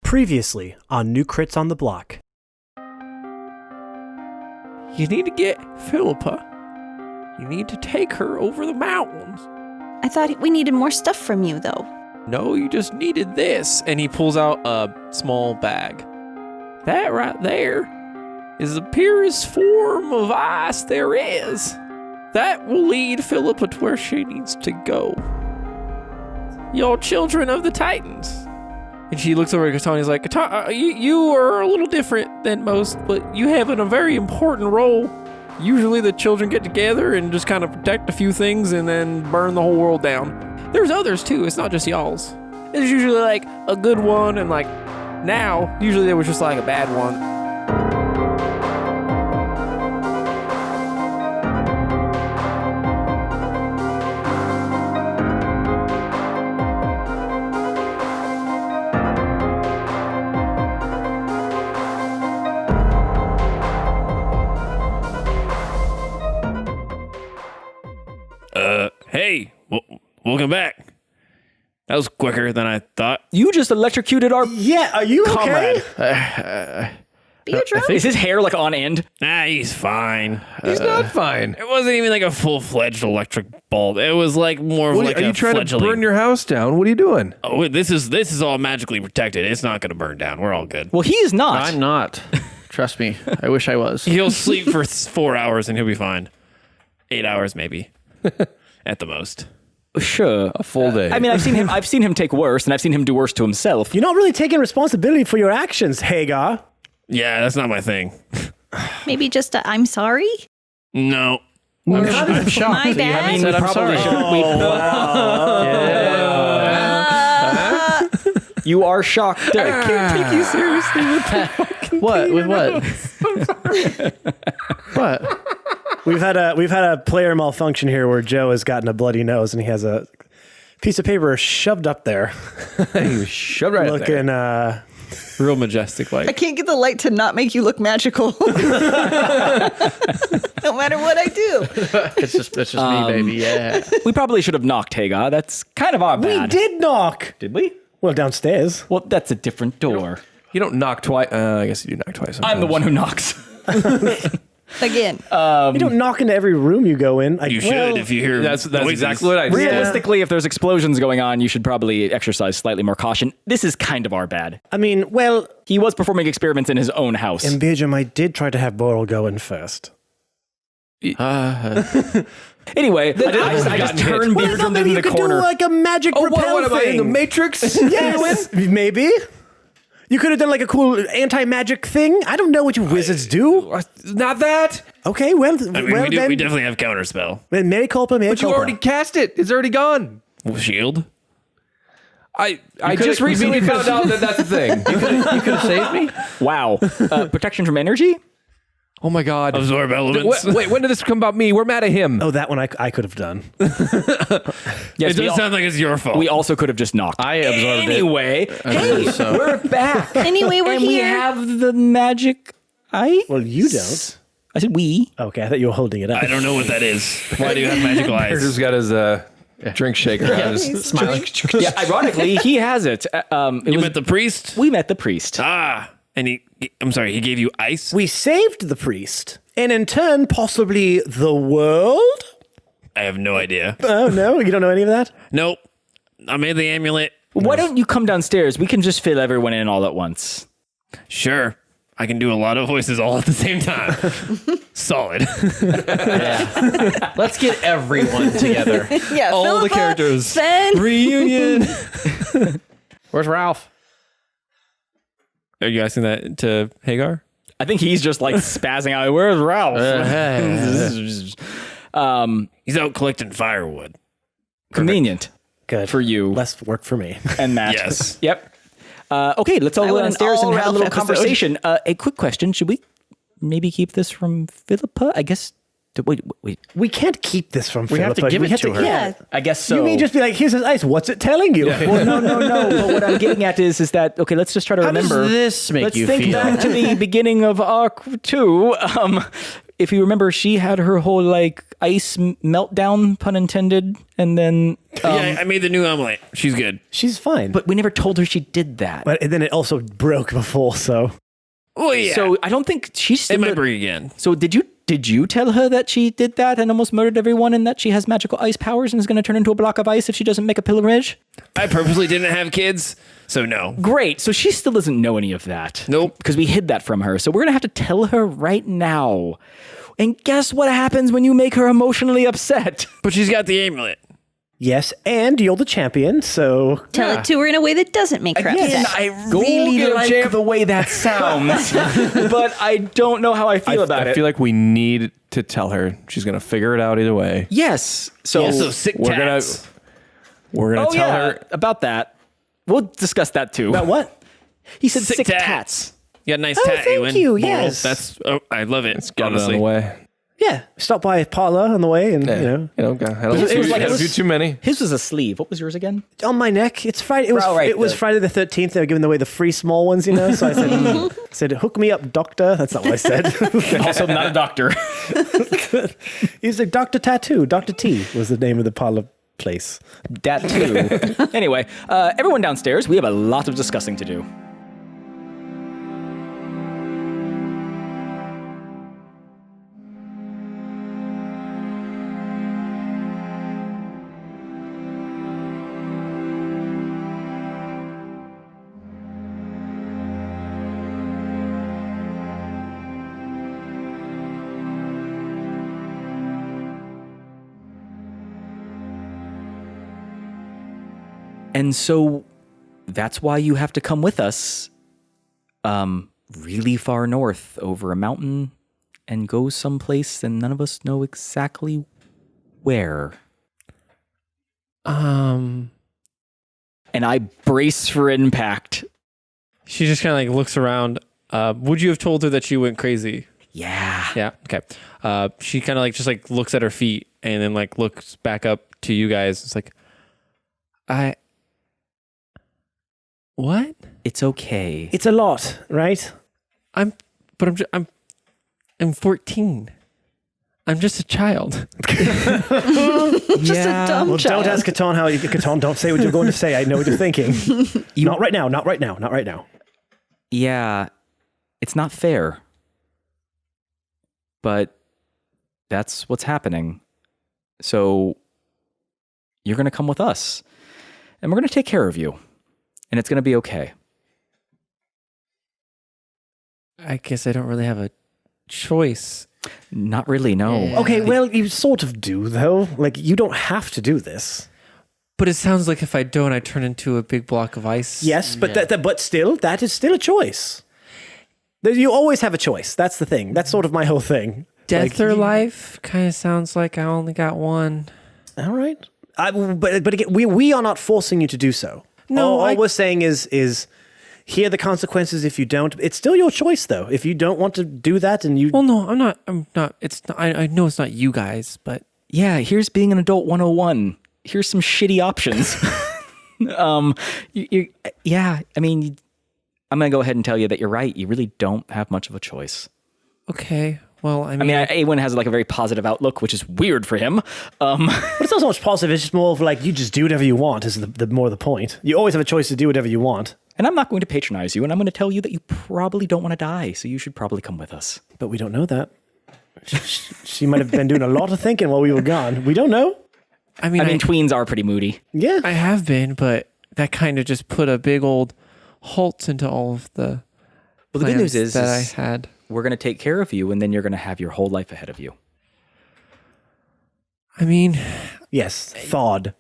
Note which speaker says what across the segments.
Speaker 1: Previously on New Crits on the Block.
Speaker 2: You need to get Philippa. You need to take her over the mountains.
Speaker 3: I thought we needed more stuff from you, though.
Speaker 2: No, you just needed this. And he pulls out a small bag. That right there is the purest form of ice there is. That will lead Philippa to where she needs to go. Y'all children of the Titans. And she looks over at Katana and is like, Katana, you are a little different than most, but you have a very important role. Usually the children get together and just kind of protect a few things and then burn the whole world down. There's others too, it's not just y'all's. There's usually like a good one and like now, usually there was just like a bad one. Hey, welcome back. That was quicker than I thought.
Speaker 4: You just electrocuted our
Speaker 1: Yeah, are you
Speaker 4: comrade.
Speaker 1: okay?
Speaker 3: You drunk?
Speaker 4: Is his hair like on end?
Speaker 2: Nah, he's fine.
Speaker 5: He's not fine.
Speaker 2: It wasn't even like a full-fledged electric bulb. It was like more of like
Speaker 5: Are
Speaker 2: a
Speaker 5: you trying
Speaker 2: fledgling.
Speaker 5: to burn your house down? What are you doing?
Speaker 2: Oh, wait, this is all magically protected. It's not going to burn down. We're all good.
Speaker 4: Well, he is not.
Speaker 6: I'm not. Trust me. I wish I was.
Speaker 2: He'll sleep for 4 hours and he'll be fine. 8 hours maybe, at the most.
Speaker 4: Sure.
Speaker 5: A full day.
Speaker 4: I mean, I've seen him take worse, and I've seen him do worse to himself.
Speaker 1: You're not really taking responsibility for your actions, Hagar.
Speaker 2: Yeah, that's not my thing.
Speaker 3: Maybe just a I'm sorry?
Speaker 2: No.
Speaker 6: I'm shocked
Speaker 3: My
Speaker 6: that you
Speaker 3: bad?
Speaker 6: haven't said I'm sorry.
Speaker 4: You are shocked. I can't take you seriously.
Speaker 6: What? With what? What?
Speaker 1: We've had a player malfunction here where Joe has gotten a bloody nose and he has a piece of paper shoved up there,
Speaker 5: You shoved right up there.
Speaker 1: looking
Speaker 2: Real majestic
Speaker 7: I
Speaker 2: like.
Speaker 7: can't get the light to not make you look magical. No matter what I do.
Speaker 6: It's just me, baby. Yeah.
Speaker 4: We probably should have knocked Hagar. That's kind of our
Speaker 1: We
Speaker 4: bad.
Speaker 1: did knock.
Speaker 4: Did we?
Speaker 1: Well, downstairs.
Speaker 4: Well, that's a different door.
Speaker 5: You don't knock twice. I guess you do knock twice.
Speaker 4: I'm the one who knocks.
Speaker 7: Again.
Speaker 1: You don't knock into every room you go in.
Speaker 2: You should if you hear
Speaker 5: That's
Speaker 2: noises.
Speaker 5: exactly what I said.
Speaker 4: Realistically, if there's explosions going on, you should probably exercise slightly more caution. This is kind of our bad.
Speaker 1: I mean, well,
Speaker 4: He was performing experiments in his own house.
Speaker 1: in Bijam, I did try to have Boral go in first.
Speaker 4: Anyway, I just turned
Speaker 1: Well, I
Speaker 4: Beardrum
Speaker 1: thought maybe
Speaker 4: in
Speaker 1: you
Speaker 4: the
Speaker 1: could
Speaker 4: corner.
Speaker 1: do like a magic
Speaker 5: Oh,
Speaker 1: repel
Speaker 5: what am I in the
Speaker 1: thing.
Speaker 5: Matrix?
Speaker 1: Yes, maybe. You could have done like a cool anti-magic thing. I don't know what you wizards do.
Speaker 5: Not that.
Speaker 1: Okay, well,
Speaker 2: I mean,
Speaker 1: well
Speaker 2: we
Speaker 1: then,
Speaker 2: definitely have counterspell.
Speaker 1: mea culpa, mea
Speaker 5: But you
Speaker 1: culpa.
Speaker 5: already cast it. It's already gone.
Speaker 2: Shield?
Speaker 5: I just recently found out that that's a thing.
Speaker 6: You could have saved me.
Speaker 4: Wow. Protection from energy?
Speaker 5: Oh my God.
Speaker 2: Absorb elements.
Speaker 5: Wait, when did this come about me? We're mad at him.
Speaker 1: Oh, that one I could have done.
Speaker 4: Yes,
Speaker 2: It does sound like it's your fault.
Speaker 4: we also could have just knocked.
Speaker 6: I absorbed
Speaker 4: Anyway, hey,
Speaker 6: so.
Speaker 4: we're back.
Speaker 3: Anyway, we're
Speaker 4: and we
Speaker 3: here.
Speaker 4: have the magic eye.
Speaker 1: Well, you don't.
Speaker 4: I said we.
Speaker 1: Okay, I thought you were holding it up.
Speaker 2: I don't know what that is. Why do you have magical
Speaker 5: Here's
Speaker 2: eyes?
Speaker 5: got his drink shaker on his
Speaker 6: Smiling.
Speaker 4: Yeah, ironically, he has it.
Speaker 2: You met the priest?
Speaker 4: We met the priest.
Speaker 2: Ah, and he gave you ice?
Speaker 1: We saved the priest, and in turn, possibly the world?
Speaker 2: I have no idea.
Speaker 1: Oh, no? You don't know any of that?
Speaker 2: Nope. I made the amulet.
Speaker 4: Why don't you come downstairs? We can just fill everyone in all at once.
Speaker 2: Sure. I can do a lot of voices all at the same time. Solid.
Speaker 6: Let's get everyone together.
Speaker 7: Yeah,
Speaker 5: all the
Speaker 7: Philippa,
Speaker 5: characters.
Speaker 7: Sven.
Speaker 5: reunion.
Speaker 6: Where's Ralph?
Speaker 2: Are you asking that to Hagar?
Speaker 4: I think he's just like spazzing out. Where's Ralph?
Speaker 2: He's out collecting firewood.
Speaker 4: Convenient
Speaker 1: Good.
Speaker 4: for you
Speaker 1: Less work for me.
Speaker 4: and Matt.
Speaker 2: Yes.
Speaker 4: Yep. Okay, let's all
Speaker 7: I
Speaker 4: go
Speaker 7: want an
Speaker 4: downstairs and have a
Speaker 7: all
Speaker 4: little
Speaker 7: Ralph episode.
Speaker 4: conversation. A quick question. Should we maybe keep this from Philippa? I guess. Wait.
Speaker 1: We can't keep this from
Speaker 6: We have to
Speaker 1: Philippa.
Speaker 6: give it to her.
Speaker 7: Yeah.
Speaker 4: I guess so.
Speaker 1: You may just be like, here's his ice. What's it telling you?
Speaker 4: Well, no. But what I'm getting at is that okay? Let's just try to
Speaker 6: How
Speaker 4: remember.
Speaker 6: does this make
Speaker 4: Let's
Speaker 6: you
Speaker 4: think
Speaker 6: feel?
Speaker 4: back to the beginning of Arc 2. if you remember, she had her whole like ice meltdown, pun intended, and then
Speaker 2: Yeah, I made the new omelet. She's good.
Speaker 1: She's fine.
Speaker 4: but we never told her she did that.
Speaker 1: But then it also broke before, so.
Speaker 2: Oh yeah.
Speaker 4: So I don't think she's still.
Speaker 2: it might break again.
Speaker 4: So did you tell her that she did that and almost murdered everyone, and that she has magical ice powers and is going to turn into a block of ice if she doesn't make a pilgrimage?
Speaker 2: I purposely didn't have kids, so no.
Speaker 4: Great. So she still doesn't know any of that.
Speaker 2: Nope.
Speaker 4: Because we hid that from her. So we're going to have to tell her right now. And guess what happens when you make her emotionally upset?
Speaker 2: But she's got the amulet.
Speaker 1: Yes, and you're the champion, so.
Speaker 3: Tell it to her in a way that doesn't make her
Speaker 4: Again,
Speaker 3: upset.
Speaker 4: I really like the way that sounds, but I don't know how I feel about
Speaker 5: I
Speaker 4: it.
Speaker 5: feel like we need to tell her. She's gonna figure it out either way.
Speaker 4: Yes. So
Speaker 2: Also, sick
Speaker 5: We're
Speaker 2: tats.
Speaker 5: gonna
Speaker 4: oh
Speaker 5: tell
Speaker 4: yeah,
Speaker 5: her.
Speaker 4: about that. We'll discuss that too.
Speaker 1: About what?
Speaker 4: He said
Speaker 2: Sick
Speaker 4: sick
Speaker 2: tats.
Speaker 4: tats.
Speaker 2: You got a nice
Speaker 1: Oh,
Speaker 2: tat,
Speaker 1: thank
Speaker 2: Ewan.
Speaker 1: you,
Speaker 2: Well,
Speaker 1: yes.
Speaker 2: That's. I love it.
Speaker 5: Got it on
Speaker 2: honestly.
Speaker 5: the way.
Speaker 1: Yeah, stop by a parlor on the way, and
Speaker 5: Yeah.
Speaker 1: you know,
Speaker 5: I don't
Speaker 4: It was like-
Speaker 5: have
Speaker 4: it was-
Speaker 5: too many.
Speaker 4: His was a sleeve. What was yours again?
Speaker 1: on my neck. It's Friday. It was.
Speaker 4: Oh, right,
Speaker 1: it was
Speaker 4: the-
Speaker 1: Friday the 13th. They were giving away the free small ones, you know. So I said, "Hook me up, doctor." That's not what I said.
Speaker 4: Also, not a doctor.
Speaker 1: He's like Doctor Tattoo. Doctor T was the name of the parlor place.
Speaker 4: That too. Anyway, everyone downstairs. We have a lot of discussing to do. And so that's why you have to come with us really far north over a mountain and go someplace and none of us know exactly where.
Speaker 2: Um,
Speaker 4: And I brace for impact.
Speaker 2: she just kind of like looks around. Would you have told her that she went crazy?
Speaker 4: Yeah.
Speaker 2: Yeah. Okay. She kind of like just like looks at her feet and then like looks back up to you guys. It's like, what?
Speaker 4: It's okay.
Speaker 1: It's a lot, right?
Speaker 2: I'm 14. I'm just a child.
Speaker 7: Just a dumb
Speaker 1: Well,
Speaker 7: child.
Speaker 1: don't ask Catan how you Catan. Don't say what you're going to say. I know what you're thinking. Not right now. Not right now. Not right now.
Speaker 4: Yeah. It's not fair. But that's what's happening. So you're going to come with us. And we're going to take care of you. And it's going to be okay.
Speaker 2: I guess I don't really have a choice.
Speaker 4: Not really, no.
Speaker 1: Okay, well, you sort of do though. Like you don't have to do this.
Speaker 2: But it sounds like if I don't, I turn into a big block of ice.
Speaker 1: Yes, but but still, that is still a choice. You always have a choice. That's the thing. That's sort of my whole thing.
Speaker 2: Death or life kind of sounds like I only got one.
Speaker 1: All right. But again, we are not forcing you to do so.
Speaker 2: No,
Speaker 1: all we're saying is here are the consequences if you don't. It's still your choice though. If you don't want to do that and you
Speaker 2: Well, no, I'm not. It's not, I know it's not you guys, but
Speaker 4: Yeah, here's being an adult 101. Here's some shitty options. Yeah, I mean, I'm going to go ahead and tell you that you're right. You really don't have much of a choice.
Speaker 2: okay. Well, I
Speaker 4: I
Speaker 2: mean,
Speaker 4: mean, Awen has like a very positive outlook, which is weird for him.
Speaker 1: But it's not so much positive. It's just more of like you just do whatever you want. Is the more the point. You always have a choice to do whatever you want.
Speaker 4: And I'm not going to patronize you, and I'm going to tell you that you probably don't want to die, so you should probably come with us.
Speaker 1: But we don't know that. She might have been doing a lot of thinking while we were gone. We don't know.
Speaker 2: I mean,
Speaker 4: tweens are pretty moody.
Speaker 1: Yeah.
Speaker 2: I have been, but that kind of just put a big old halt into all of the.
Speaker 4: Well, the good news is
Speaker 2: that I had.
Speaker 4: we're going to take care of you, and then you're going to have your whole life ahead of you.
Speaker 2: I mean,
Speaker 1: Yes. Thawed.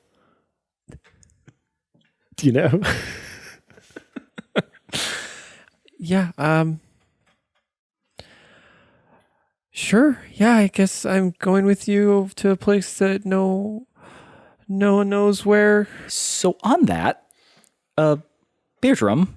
Speaker 1: Do you know?
Speaker 2: yeah. Sure. Yeah, I guess I'm going with you to a place that no one knows where.
Speaker 4: So on that, Beardrum,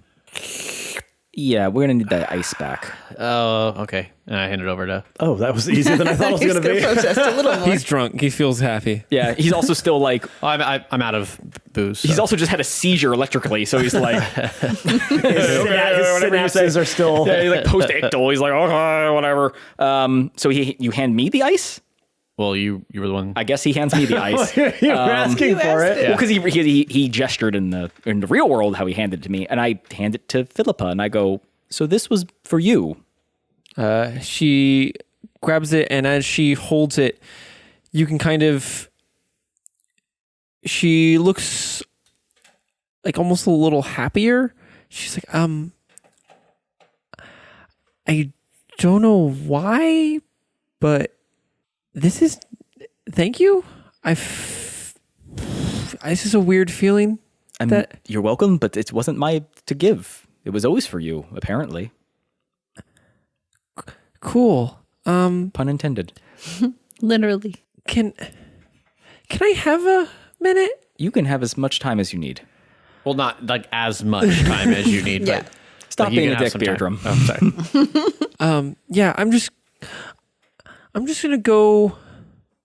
Speaker 4: Yeah, we're gonna need that ice back.
Speaker 6: Oh, okay. And I hand it over to.
Speaker 1: Oh, that was easier than I thought it was
Speaker 7: He's
Speaker 1: going to be.
Speaker 7: protest a little more.
Speaker 2: He's drunk. He feels happy.
Speaker 4: Yeah, he's also still like
Speaker 6: Oh, I'm out of booze.
Speaker 4: he's
Speaker 6: so.
Speaker 4: also just had a seizure electrically, so he's like
Speaker 1: His synapses are still.
Speaker 4: yeah, he's like post-ictal. He's like okay, whatever. So you hand me the ice.
Speaker 6: Well, you were the one.
Speaker 4: I guess he hands me the ice.
Speaker 1: You're asking for it.
Speaker 4: Well, because he gestured in the real world how he handed it to me, and I hand it to Philippa, and I go, "So this was for you."
Speaker 2: She grabs it, and as she holds it, you can kind of. She looks like almost a little happier. She's like, I don't know why, but this is. Thank you. This is a weird feeling.
Speaker 4: You're welcome, but it wasn't my to give. It was always for you, apparently.
Speaker 2: Cool.
Speaker 4: Pun intended.
Speaker 3: Literally.
Speaker 2: Can I have a minute?
Speaker 4: You can have as much time as you need.
Speaker 6: Well, not like as much time as you need,
Speaker 7: Yeah.
Speaker 6: but
Speaker 4: Stop
Speaker 6: like, you
Speaker 4: being
Speaker 6: can
Speaker 4: a
Speaker 6: have
Speaker 4: dick,
Speaker 6: some
Speaker 4: Beardrum.
Speaker 6: time. Oh, sorry.
Speaker 2: Yeah, I'm just gonna go.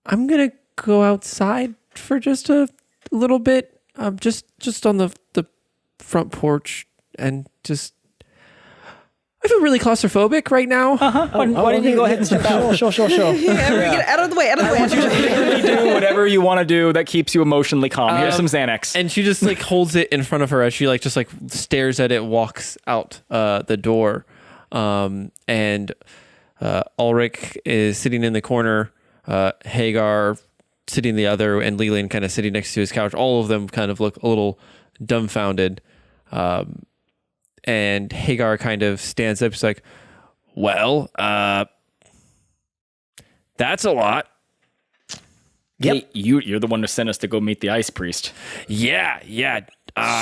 Speaker 2: I'm gonna go outside for just a little bit. Just on the front porch and just. I feel really claustrophobic right now.
Speaker 4: Why don't you go ahead and step out?
Speaker 1: Sure.
Speaker 7: Yeah, we get out of the way.
Speaker 4: You do whatever you want to do that keeps you emotionally calm. Here's some Xanax.
Speaker 2: And she just like holds it in front of her as she like just like stares at it, walks out the door. And Ulrich is sitting in the corner, Hagar sitting the other, and Leland kind of sitting next to his couch. All of them kind of look a little dumbfounded. And Hagar kind of stands up. She's like, well, that's a lot.
Speaker 1: Yep.
Speaker 4: Hey, you're the one who sent us to go meet the ice priest.
Speaker 2: Yeah.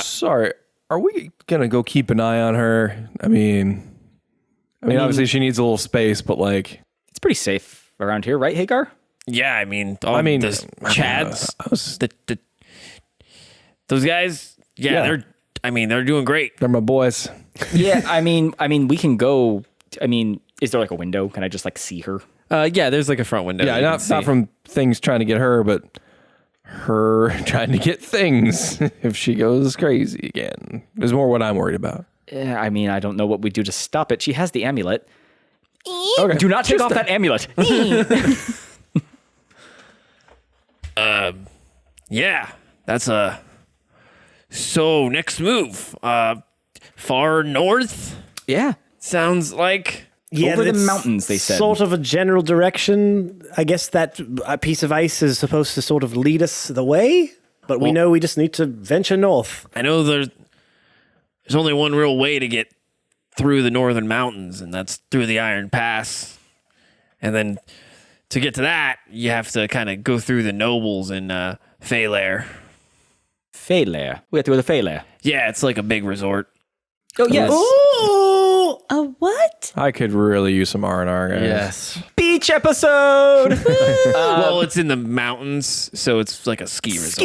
Speaker 5: Sorry, are we gonna go keep an eye on her? I mean, obviously she needs a little space, but like,
Speaker 4: It's pretty safe around here, right, Hagar?
Speaker 2: Yeah, I mean,
Speaker 5: this
Speaker 2: Chads,
Speaker 5: I was-
Speaker 2: those guys,
Speaker 5: Yeah.
Speaker 2: they're doing great.
Speaker 5: they're my boys.
Speaker 4: Yeah, I mean, we can go. I mean, is there like a window? Can I just like see her?
Speaker 2: Yeah, there's like a front window.
Speaker 5: Yeah,
Speaker 2: you can
Speaker 5: not
Speaker 2: see.
Speaker 5: from things trying to get her, but her trying to get things if she goes crazy again. Is more what I'm worried about.
Speaker 4: Yeah, I mean, I don't know what we do to stop it. She has the amulet.
Speaker 5: Okay.
Speaker 4: Do not take off that amulet.
Speaker 2: Yeah, that's a. So next move, far north.
Speaker 4: Yeah.
Speaker 2: Sounds like.
Speaker 1: Yeah,
Speaker 4: Over the
Speaker 1: it's
Speaker 4: mountains, they said.
Speaker 1: Sort of a general direction. I guess that a piece of ice is supposed to sort of lead us the way, but we know we just need to venture north.
Speaker 2: I know there's only one real way to get through the northern mountains, and that's through the Iron Pass. And then to get to that, you have to kind of go through the nobles in Feylair.
Speaker 4: Feylair. We have to go to Feylair.
Speaker 2: Yeah, it's like a big resort.
Speaker 4: Oh, yes.
Speaker 1: Ooh!
Speaker 7: A what?
Speaker 5: I could really use some R&R, guys.
Speaker 6: Yes.
Speaker 4: Beach episode.
Speaker 2: Well, it's in the mountains, so it's like a ski resort.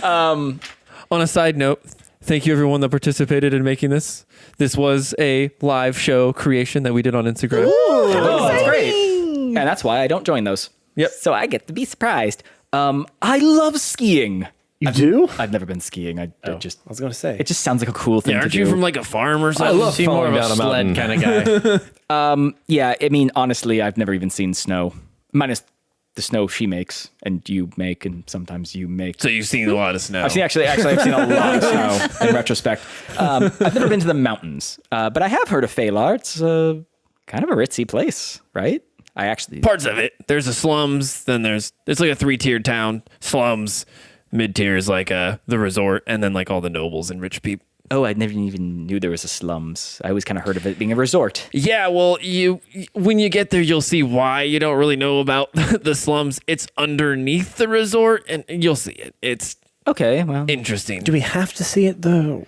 Speaker 2: On a side note, thank you everyone that participated in making this. This was a live show creation that we did on Instagram.
Speaker 4: Oh, that's great. And that's why I don't join those.
Speaker 2: Yep.
Speaker 4: So I get to be surprised. I love skiing.
Speaker 1: You do?
Speaker 4: I've never been skiing. I just
Speaker 1: I was going to say.
Speaker 4: it just sounds like a cool thing
Speaker 2: Yeah,
Speaker 4: to
Speaker 2: aren't
Speaker 4: do.
Speaker 2: you from like a farm or something?
Speaker 5: I love
Speaker 6: Seem more
Speaker 5: falling
Speaker 6: of a
Speaker 5: down a mountain.
Speaker 6: sled kind of guy.
Speaker 4: Yeah, I mean, honestly, I've never even seen snow, minus the snow she makes and you make, and sometimes you make.
Speaker 2: So you've seen a lot of snow.
Speaker 4: I've seen I've seen a lot of snow in retrospect. I've never been to the mountains, but I have heard of Feylar. It's kind of a ritzy place, right? I actually
Speaker 2: parts of it. There's the slums, then it's like a 3-tiered town. Slums, mid-tier is like the resort, and then like all the nobles and rich people.
Speaker 4: Oh, I never even knew there was a slums. I always kind of heard of it being a resort.
Speaker 2: Yeah, well, when you get there, you'll see why you don't really know about the slums. It's underneath the resort, and you'll see it. It's
Speaker 4: Okay, well,
Speaker 2: interesting.
Speaker 1: Do we have to see it though?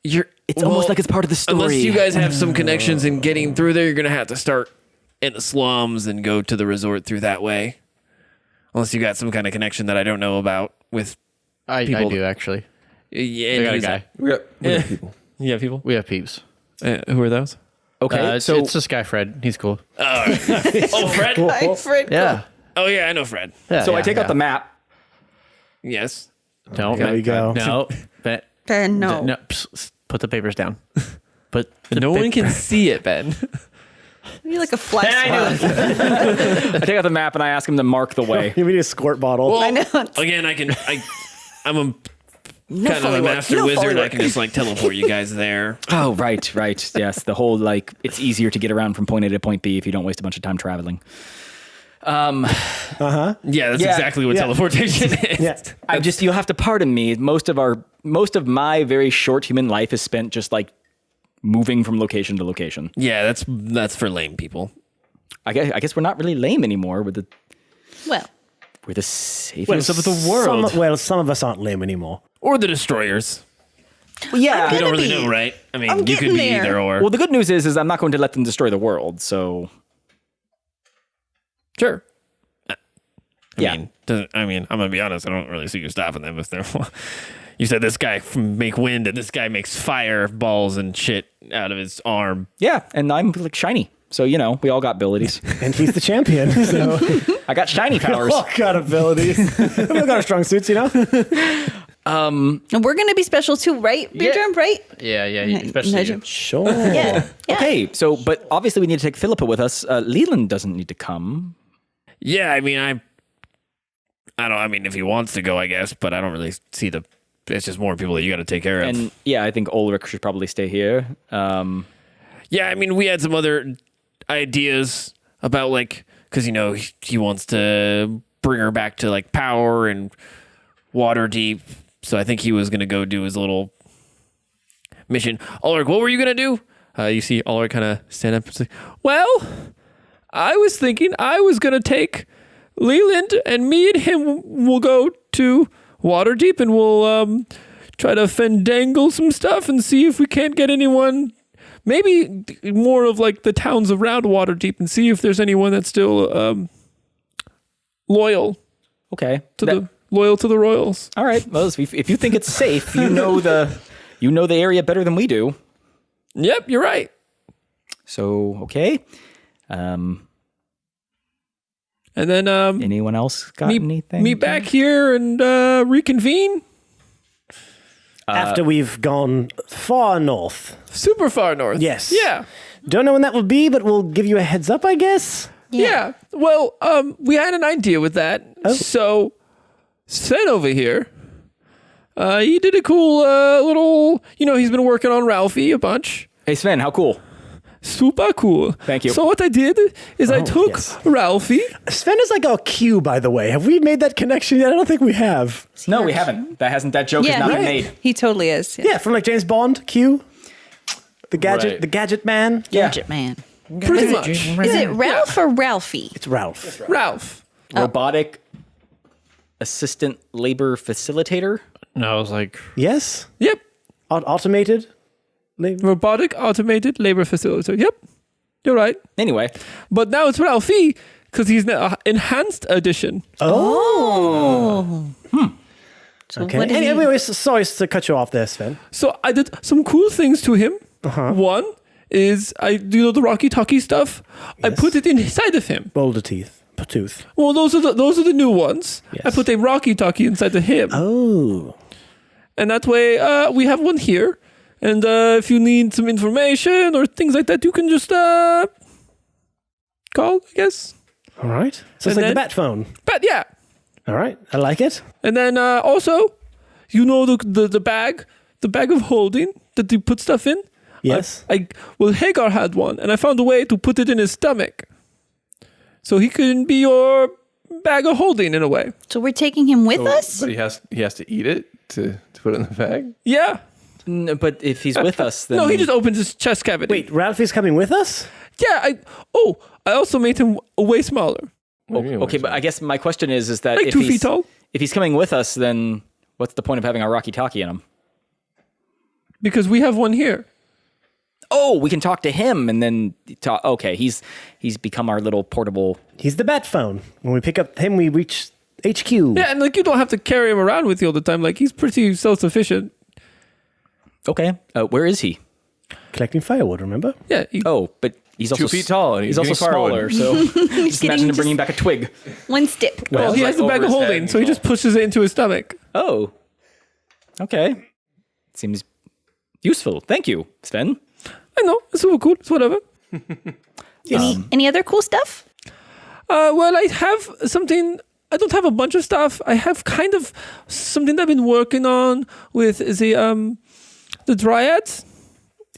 Speaker 4: it's almost like it's part of the story.
Speaker 2: Unless you guys have some connections in getting through there, you're going to have to start in the slums and go to the resort through that way. Unless you got some kind of connection that I don't know about with
Speaker 6: I
Speaker 2: people.
Speaker 6: do, actually.
Speaker 2: Yeah,
Speaker 6: We got a
Speaker 2: he's-
Speaker 6: guy.
Speaker 5: We got people.
Speaker 2: Yeah, people.
Speaker 6: We have peeps.
Speaker 2: Who are those?
Speaker 4: Okay,
Speaker 6: It's,
Speaker 4: so
Speaker 6: it's this guy Fred. He's cool.
Speaker 2: Oh, Fred.
Speaker 7: Hi, Fred.
Speaker 6: Yeah.
Speaker 2: Oh yeah, I know Fred.
Speaker 6: Yeah,
Speaker 4: so I
Speaker 6: yeah,
Speaker 4: take
Speaker 6: yeah.
Speaker 4: out the map.
Speaker 2: Yes.
Speaker 6: No,
Speaker 1: There we go.
Speaker 6: No, Ben.
Speaker 7: Ben, no.
Speaker 6: No, put the papers down. Put the
Speaker 2: No one can see it, Ben.
Speaker 7: You're like a fly swatter.
Speaker 4: I take out the map and I ask him to mark the way.
Speaker 1: You need a squirt bottle.
Speaker 7: I know.
Speaker 2: Again, I'm a kind of
Speaker 7: fully
Speaker 2: a
Speaker 7: work.
Speaker 2: master
Speaker 7: No
Speaker 2: wizard.
Speaker 7: fully
Speaker 2: I
Speaker 7: work.
Speaker 2: can just like teleport you guys there.
Speaker 4: Oh, right. Yes, the whole like it's easier to get around from point A to point B if you don't waste a bunch of time traveling.
Speaker 2: Yeah, that's
Speaker 4: Yeah.
Speaker 2: exactly what
Speaker 1: Yeah.
Speaker 2: teleportation is.
Speaker 1: Yeah.
Speaker 4: You'll have to pardon me. Most of my very short human life is spent just like moving from location to location.
Speaker 2: Yeah, that's for lame people.
Speaker 4: I guess we're not really lame anymore.
Speaker 3: Well,
Speaker 4: We're the safest
Speaker 2: of the world.
Speaker 1: Some of us aren't lame anymore.
Speaker 2: Or the destroyers.
Speaker 4: Yeah.
Speaker 2: You don't really
Speaker 7: be.
Speaker 2: know, right? I mean,
Speaker 7: I'm
Speaker 2: you could
Speaker 7: getting
Speaker 2: be
Speaker 7: there.
Speaker 2: either or.
Speaker 4: Well, the good news is I'm not going to let them destroy the world. So
Speaker 2: Sure.
Speaker 4: Yeah.
Speaker 2: I mean, I'm gonna be honest. I don't really see you stopping them if they're. You said this guy make wind, and this guy makes fireballs and shit out of his arm.
Speaker 4: yeah, and I'm like shiny. So we all got abilities.
Speaker 1: And he's the champion. So
Speaker 4: I got shiny powers.
Speaker 1: all got abilities. We all got our strong suits,
Speaker 7: And we're going to be special too, right? Beer drum, right?
Speaker 6: Yeah,
Speaker 7: Nudge
Speaker 6: especially you.
Speaker 7: him.
Speaker 1: Sure.
Speaker 3: yeah.
Speaker 4: Okay, so but obviously we need to take Philippa with us. Leland doesn't need to come.
Speaker 2: Yeah, I mean, I don't. I mean, if he wants to go, I guess, but I don't really see the. It's just more people that you got to take care of.
Speaker 4: And yeah, I think Ulrich should probably stay here.
Speaker 2: Yeah, I mean, we had some other ideas about like, because he wants to bring her back to like power and water deep. So I think he was gonna go do his little mission. Ulrich, what were you gonna do? You see Ulrich kind of stand up and say, "Well, I was thinking I was gonna take Leland and me and him will go to Waterdeep and we'll try to fandangle some stuff and see if we can't get anyone, maybe more of like the towns around Waterdeep, and see if there's anyone that's still loyal
Speaker 4: Okay.
Speaker 2: to the royals."
Speaker 4: All right. Well, if you think it's safe, you know the area better than we do.
Speaker 2: Yep, you're right.
Speaker 4: So okay.
Speaker 2: And then
Speaker 4: Anyone else got anything?
Speaker 2: meet back here and reconvene.
Speaker 1: After we've gone far north.
Speaker 2: Super far north.
Speaker 1: Yes.
Speaker 2: Yeah.
Speaker 1: Don't know when that will be, but we'll give you a heads up, I guess.
Speaker 2: Yeah. Well, we had an idea with that. So Sven over here, he did a cool little, he's been working on Ralphie a bunch.
Speaker 4: Hey Sven, how cool?
Speaker 2: Super cool.
Speaker 4: Thank you.
Speaker 2: So what I did is I took
Speaker 1: yes.
Speaker 2: Ralphie.
Speaker 1: Sven is like our Q, by the way. Have we made that connection yet? I don't think we have.
Speaker 4: No, we haven't. That joke has not been made.
Speaker 7: He totally is.
Speaker 1: Yeah, from like James Bond, Q. The
Speaker 6: Right.
Speaker 1: gadget man.
Speaker 4: Yeah.
Speaker 3: Gadget man.
Speaker 2: Pretty much.
Speaker 3: Is it Ralph or Ralphie?
Speaker 1: It's Ralph.
Speaker 2: Ralph.
Speaker 4: Robotic assistant labor facilitator.
Speaker 6: No, I was like,
Speaker 1: Yes?
Speaker 2: Yep.
Speaker 1: Automated?
Speaker 2: Robotic automated labor facilitator. Yep. You're right.
Speaker 4: Anyway,
Speaker 2: But now it's Ralphie because he's an enhanced edition.
Speaker 3: So
Speaker 1: Okay.
Speaker 3: what did he-
Speaker 1: Anyways, sorry to cut you off there, Sven.
Speaker 2: So I did some cool things to him. One is the Rocky Talkie stuff. I
Speaker 1: Yes.
Speaker 2: put it inside of him.
Speaker 1: Boulder teeth. Tooth.
Speaker 2: Well, those are the new ones. I
Speaker 1: Yes.
Speaker 2: put a Rocky Talkie inside of him,
Speaker 1: Oh.
Speaker 2: and that way we have one here. And if you need some information or things like that, you can just call, I guess.
Speaker 1: All right. So it's
Speaker 2: And
Speaker 1: like the
Speaker 2: then-
Speaker 1: bat phone.
Speaker 2: But yeah.
Speaker 1: All right. I like it.
Speaker 2: And then also, the bag of holding that you put stuff in.
Speaker 1: Yes.
Speaker 2: Hagar had one, and I found a way to put it in his stomach, so he can be your bag of holding in a way.
Speaker 3: So we're taking him with us?
Speaker 5: But he has to eat it to put it in the bag.
Speaker 2: Yeah.
Speaker 4: but if he's with us, then
Speaker 2: No, he just opens his chest cavity.
Speaker 1: Wait, Ralphie's coming with us?
Speaker 2: Yeah. I also made him way smaller,
Speaker 5: What do you mean,
Speaker 4: Okay,
Speaker 5: wait,
Speaker 4: but I guess my question is that
Speaker 2: like
Speaker 4: if
Speaker 2: 2
Speaker 4: he's
Speaker 2: feet tall,
Speaker 4: if he's coming with us, then what's the point of having our Rocky Talkie in him?
Speaker 2: because we have one here.
Speaker 4: Oh, we can talk to him and then talk. Okay, he's become our little portable.
Speaker 1: He's the bat phone. When we pick up him, we reach HQ.
Speaker 2: Yeah, and you don't have to carry him around with you all the time. Like he's pretty self-sufficient.
Speaker 4: Okay. Where is he?
Speaker 1: Collecting firewood, remember?
Speaker 2: Yeah.
Speaker 4: But he's also
Speaker 5: 2 feet tall, and
Speaker 4: He's
Speaker 5: he's
Speaker 4: also
Speaker 5: getting firewood.
Speaker 4: smaller, so just imagine him bringing back a twig.
Speaker 3: One step.
Speaker 2: Well, he has the
Speaker 5: like
Speaker 2: bag of
Speaker 5: over his head
Speaker 2: holding,
Speaker 5: and
Speaker 2: so he
Speaker 5: all.
Speaker 2: just pushes it into his stomach.
Speaker 4: Oh. Okay. Seems useful. Thank you, Sven.
Speaker 2: I know. It's super cool. It's whatever.
Speaker 3: Any other cool stuff?
Speaker 2: Well, I have something. I don't have a bunch of stuff. I have kind of something that I've been working on with the dryads.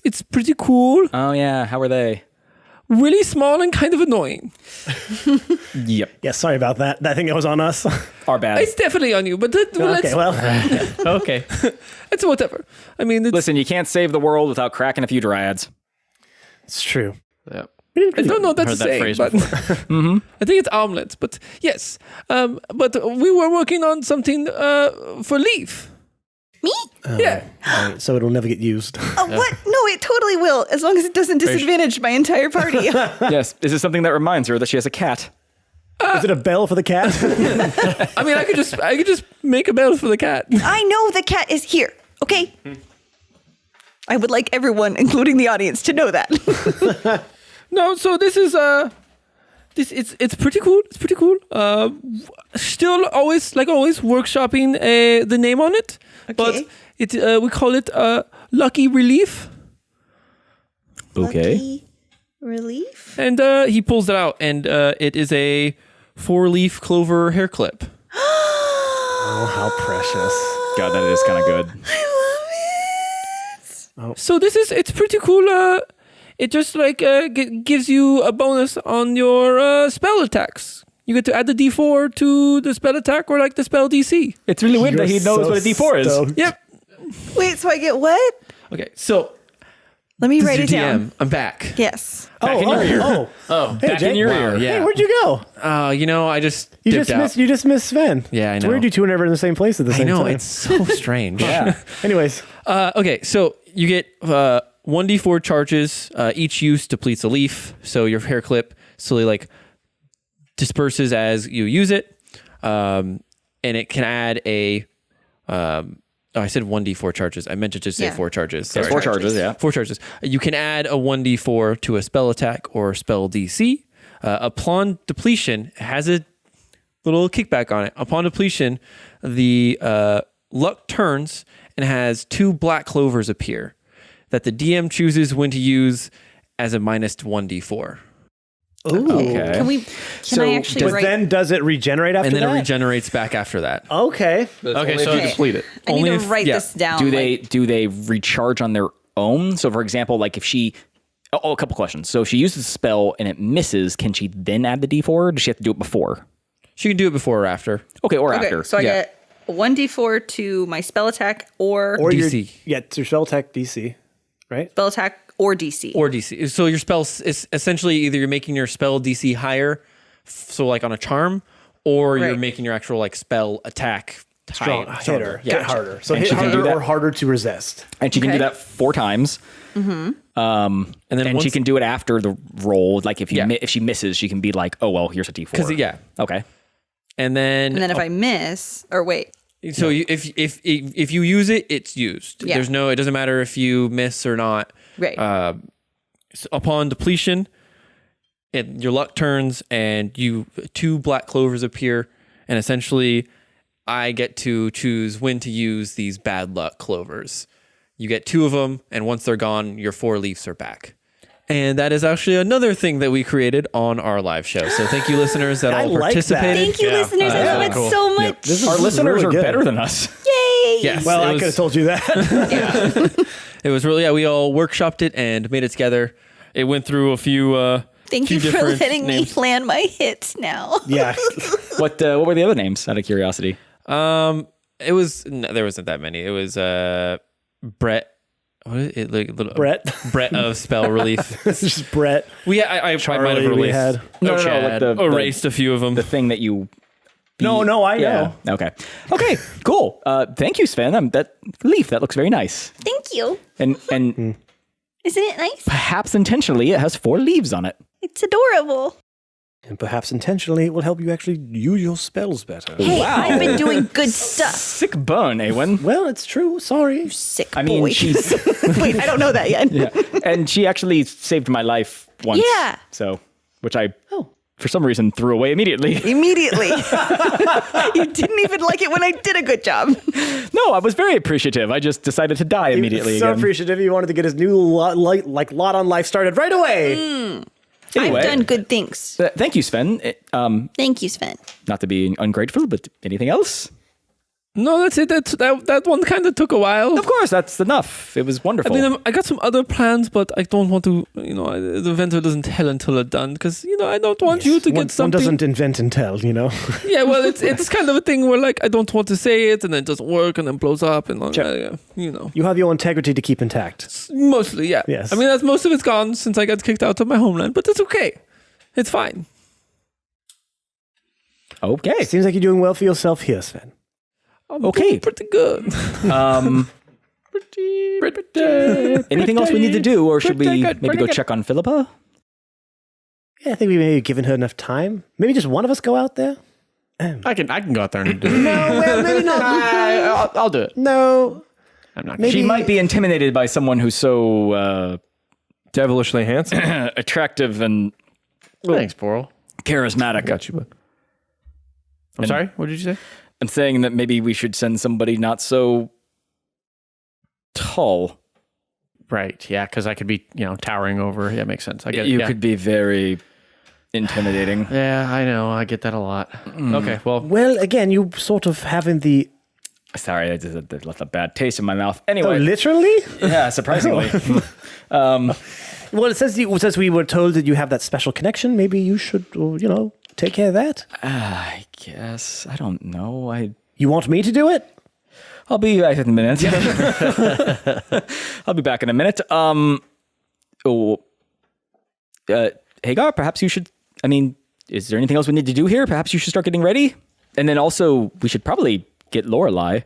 Speaker 2: It's pretty cool.
Speaker 4: Oh yeah, how are they?
Speaker 2: Really small and kind of annoying.
Speaker 4: Yep.
Speaker 1: Yeah, sorry about that. I think that was on us.
Speaker 4: Our bad.
Speaker 2: It's definitely on you, but
Speaker 1: Okay, well,
Speaker 6: Okay.
Speaker 2: it's whatever. I mean, it's,
Speaker 4: Listen, you can't save the world without cracking a few dryads.
Speaker 1: it's true.
Speaker 6: Yep.
Speaker 2: I don't know what that's
Speaker 6: Heard that
Speaker 2: saying,
Speaker 6: phrase
Speaker 2: but
Speaker 6: before.
Speaker 2: I think it's omelets. But yes, but we were working on something for Leaf.
Speaker 3: Me?
Speaker 2: Yeah.
Speaker 1: Right, so it'll never get used.
Speaker 7: Oh, what? No, it totally will, as long as it doesn't disadvantage my entire party.
Speaker 4: Yes. Is it something that reminds her that she has a cat?
Speaker 1: Is it a bell for the cat?
Speaker 2: I mean, I could just make a bell for the cat.
Speaker 7: I know the cat is here, okay? I would like everyone, including the audience, to know that.
Speaker 2: No, so this is it's pretty cool. It's pretty cool. Still always workshopping the name on it, but
Speaker 7: Okay.
Speaker 2: it we call it Lucky Relief,
Speaker 4: Okay.
Speaker 7: Lucky Relief?
Speaker 2: and he pulls it out, and it is a 4-leaf clover hair clip.
Speaker 1: Oh, how precious.
Speaker 4: God, that is kind of good.
Speaker 2: So it's pretty cool. It just gives you a bonus on your spell attacks. You get to add the D4 to the spell attack or the spell DC.
Speaker 4: It's really weird that he knows what a D4 is.
Speaker 1: stoked.
Speaker 2: Yep.
Speaker 7: Wait, so I get what?
Speaker 2: Okay, so
Speaker 7: Let me
Speaker 2: this
Speaker 7: write
Speaker 2: is
Speaker 7: it
Speaker 2: your DM.
Speaker 7: down.
Speaker 2: I'm back.
Speaker 7: Yes.
Speaker 1: Oh, oh,
Speaker 6: Oh,
Speaker 1: Hey,
Speaker 4: Back in
Speaker 1: Jake.
Speaker 4: your
Speaker 2: Wow,
Speaker 4: ear.
Speaker 2: yeah.
Speaker 1: Hey, where'd you go?
Speaker 2: I just
Speaker 1: You
Speaker 2: dipped
Speaker 1: just
Speaker 2: out.
Speaker 1: missed. You just missed Sven.
Speaker 2: Yeah, I
Speaker 1: It's
Speaker 2: know.
Speaker 1: weird you two are never in the same place at the
Speaker 2: I
Speaker 1: same
Speaker 2: know,
Speaker 1: time.
Speaker 2: it's so strange.
Speaker 4: Yeah.
Speaker 1: Anyways,
Speaker 2: Okay, so you get 1d4 charges. Each use depletes a leaf, so your hair clip slowly disperses as you use it, and it can add a. I said 1d4 charges. I meant to just say
Speaker 7: Yeah.
Speaker 2: 4 charges.
Speaker 4: There's
Speaker 2: Sorry.
Speaker 4: 4 charges, yeah.
Speaker 2: 4 charges. You can add a 1d4 to a spell attack or spell DC. Upon depletion, it has a little kickback on it. Upon depletion, the luck turns and has 2 black clovers appear that the DM chooses when to use as a minus 1d4.
Speaker 4: Okay.
Speaker 3: Can I actually
Speaker 1: but
Speaker 3: write?
Speaker 1: then does it regenerate after
Speaker 2: And then
Speaker 1: that?
Speaker 2: it regenerates back after that.
Speaker 1: Okay.
Speaker 6: Okay, so
Speaker 5: you deplete it.
Speaker 7: I need
Speaker 2: Only
Speaker 7: to
Speaker 2: if-
Speaker 7: write
Speaker 2: yeah.
Speaker 7: this down.
Speaker 4: Do they recharge on their own? So for example, if she a couple questions. So if she uses a spell and it misses, can she then add the D4 or does she have to do it before?
Speaker 2: She can do it before or after.
Speaker 4: Okay, or
Speaker 7: Okay,
Speaker 4: after.
Speaker 7: so I
Speaker 2: Yeah.
Speaker 7: get 1d4 to my spell attack or
Speaker 1: Or your
Speaker 2: DC.
Speaker 1: it's your spell attack DC, right?
Speaker 7: spell attack or DC.
Speaker 2: Or DC. So your spell is essentially either you're making your spell DC higher, so on a charm, or you're
Speaker 7: Right.
Speaker 2: making your actual spell attack
Speaker 1: Strong,
Speaker 2: higher.
Speaker 1: hitter, get harder. So
Speaker 4: And
Speaker 1: hit
Speaker 4: she can do
Speaker 1: harder
Speaker 4: that-
Speaker 1: or harder to resist.
Speaker 4: And she can do
Speaker 7: Okay.
Speaker 4: that 4 times.
Speaker 2: And then
Speaker 4: And
Speaker 2: once,
Speaker 4: she can do it after the roll. If
Speaker 2: Yeah.
Speaker 4: if she misses, she can be like, oh well, here's a D4.
Speaker 2: because yeah,
Speaker 4: Okay.
Speaker 2: and then
Speaker 7: And then if I miss, or wait,
Speaker 2: so if you use it, it's used.
Speaker 7: Yeah.
Speaker 2: It doesn't matter if you miss or not.
Speaker 7: right.
Speaker 2: So upon depletion, your luck turns and 2 black clovers appear, and essentially I get to choose when to use these bad luck clovers. You get 2 of them, and once they're gone, your 4 leaves are back. And that is actually another thing that we created on our live show. So thank you, listeners, that
Speaker 1: I
Speaker 2: all
Speaker 1: like that.
Speaker 2: participated.
Speaker 3: Thank you, listeners. I love it so much.
Speaker 4: Our listeners
Speaker 1: really
Speaker 4: are
Speaker 1: good.
Speaker 4: better than us.
Speaker 3: Yay!
Speaker 2: Yes,
Speaker 1: Well,
Speaker 2: it
Speaker 1: I
Speaker 2: was-
Speaker 1: could have told you that.
Speaker 2: It was really, we all workshopped it and made it together. It went through a few.
Speaker 3: Thank
Speaker 2: few
Speaker 3: you for
Speaker 2: different
Speaker 3: letting
Speaker 2: names.
Speaker 3: me plan my hits now.
Speaker 1: Yeah.
Speaker 4: What were the other names? Out of curiosity.
Speaker 2: It was there wasn't that many. It was Brett. What is it?
Speaker 1: Brett.
Speaker 2: Brett of Spell Relief.
Speaker 1: It's just Brett.
Speaker 2: I might have
Speaker 1: Charlie, we
Speaker 2: erased.
Speaker 1: had.
Speaker 4: No,
Speaker 2: Chad,
Speaker 4: like
Speaker 2: erased a few of them.
Speaker 4: the thing that you.
Speaker 1: No, I know.
Speaker 4: Okay. Okay. Cool. Thank you, Sven. That leaf that looks very nice,
Speaker 3: Thank you.
Speaker 4: and
Speaker 3: Isn't it nice?
Speaker 4: perhaps intentionally it has 4 leaves on it.
Speaker 3: It's adorable.
Speaker 1: And perhaps intentionally, it will help you actually use your spells better.
Speaker 3: Hey, I've been doing good stuff.
Speaker 4: Sick burn, Awen.
Speaker 1: Well, it's true. Sorry.
Speaker 7: Sick
Speaker 4: I mean,
Speaker 7: boy.
Speaker 4: she's
Speaker 7: Wait, I don't know that yet.
Speaker 4: yeah, and she actually saved my life once.
Speaker 7: Yeah.
Speaker 4: So, which I, for some reason, threw away immediately.
Speaker 7: Immediately. You didn't even like it when I did a good job.
Speaker 4: No, I was very appreciative. I just decided to die immediately.
Speaker 1: So
Speaker 4: again.
Speaker 1: appreciative. He wanted to get his new lot on life started right away.
Speaker 4: Anyway,
Speaker 7: I've done good things.
Speaker 4: Thank you, Sven.
Speaker 3: Thank you, Sven.
Speaker 4: Not to be ungrateful, but anything else?
Speaker 2: No, that's it. That one kind of took a while.
Speaker 4: Of course, that's enough. It was wonderful.
Speaker 2: I mean, I got some other plans, but I don't want to, the inventor doesn't tell until it's done, because, I don't want you to get
Speaker 1: One
Speaker 2: something.
Speaker 1: doesn't invent and tell,
Speaker 2: Yeah, well, it's kind of a thing where, like, I don't want to say it, and then it doesn't work, and then blows up, and,
Speaker 1: Sure. You have your integrity to keep intact.
Speaker 2: Mostly, yeah.
Speaker 1: Yes.
Speaker 2: I mean, that's most of it's gone since I got kicked out of my homeland, but it's okay. It's fine.
Speaker 4: okay.
Speaker 1: Seems like you're doing well for yourself here, Sven.
Speaker 2: I'm
Speaker 4: Okay.
Speaker 2: doing pretty good.
Speaker 4: Anything else we need to do, or should we
Speaker 2: Pretty good,
Speaker 4: maybe
Speaker 2: pretty
Speaker 4: go
Speaker 2: good.
Speaker 4: check on Philippa?
Speaker 1: Yeah, I think we may have given her enough time. Maybe just one of us go out there?
Speaker 6: I can go out there and do it.
Speaker 1: No, well, maybe not.
Speaker 6: I'll do it.
Speaker 1: No.
Speaker 6: I'm not.
Speaker 1: Maybe-
Speaker 4: She might be intimidated by someone who's so
Speaker 5: Devilishly handsome.
Speaker 4: attractive and
Speaker 6: Thanks, Boral.
Speaker 4: charismatic.
Speaker 5: Got you, bud.
Speaker 6: I'm sorry. What did you say?
Speaker 4: I'm saying that maybe we should send somebody not so tall.
Speaker 6: Right. Yeah, because I could be, towering over. Yeah, makes sense. I get it.
Speaker 4: You
Speaker 6: Yeah.
Speaker 4: could be very intimidating.
Speaker 6: Yeah, I know. I get that a lot. Okay. Well,
Speaker 1: Well, again, you sort of having the...
Speaker 4: Sorry, I just left a bad taste in my mouth.
Speaker 1: Oh,
Speaker 4: Anyway,
Speaker 1: literally?
Speaker 4: yeah, surprisingly.
Speaker 1: Well, it says we were told that you have that special connection. Maybe you should, take care of that.
Speaker 4: I guess I don't know.
Speaker 1: You want me to do it?
Speaker 4: I'll be back in a minute. I'll be back in a minute. Hagar, perhaps you should. I mean, is there anything else we need to do here? Perhaps you should start getting ready. And then also, we should probably get Lorelai.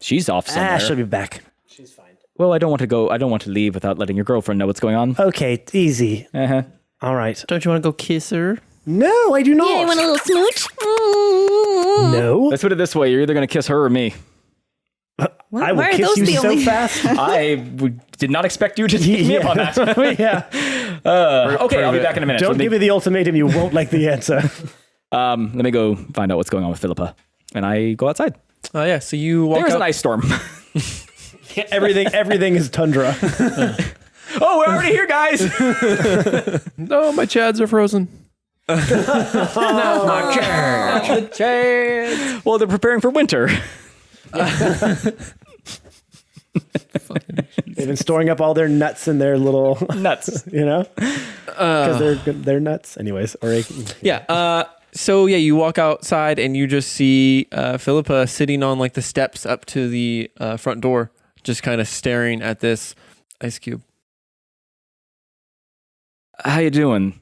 Speaker 4: She's off somewhere.
Speaker 1: She'll be back. She's fine.
Speaker 4: Well, I don't want to go. I don't want to leave without letting your girlfriend know what's going on.
Speaker 1: Okay, easy.
Speaker 4: Uh-huh.
Speaker 1: All right.
Speaker 6: don't you want to go kiss her?
Speaker 1: No, I do not.
Speaker 3: Yeah, you want a little smooch?
Speaker 1: No.
Speaker 4: Let's put it this way: you're either going to kiss her or me.
Speaker 1: I will
Speaker 3: why are
Speaker 1: kiss
Speaker 3: those
Speaker 1: you
Speaker 3: the
Speaker 1: so
Speaker 3: only-
Speaker 1: fast.
Speaker 4: Did not expect you to take me up on that.
Speaker 1: Yeah.
Speaker 4: Okay, I'll be back in a minute.
Speaker 1: Don't give me the ultimatum. You won't like the answer.
Speaker 4: Let me go find out what's going on with Philippa, and I go outside.
Speaker 2: Oh, yeah. So you walk
Speaker 4: There's
Speaker 2: out.
Speaker 4: an ice storm.
Speaker 1: Everything is tundra.
Speaker 4: Oh, we're already here, guys.
Speaker 5: No, my chads are frozen.
Speaker 4: Well, they're preparing for winter.
Speaker 1: They've been storing up all their nuts in their little,
Speaker 4: Nuts.
Speaker 1: because they're nuts. Anyways,
Speaker 2: Yeah. So yeah, you walk outside and you just see Philippa sitting on like the steps up to the front door, just kind of staring at this ice cube.
Speaker 4: How you doing?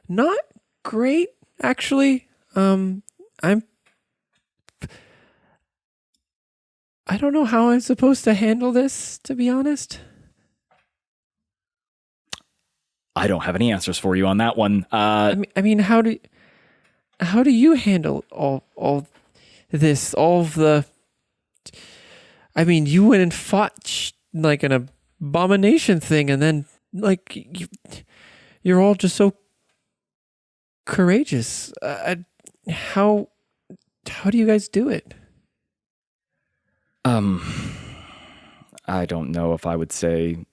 Speaker 2: Not great actually. I don't know how I'm supposed to handle this, to be honest.
Speaker 4: I don't have any answers for you on that one.
Speaker 2: I mean, how do you handle all this, all of the? I mean, you went and fought like an abomination thing, and then like you're all just so courageous. How do you guys do it?
Speaker 4: I don't know if I would say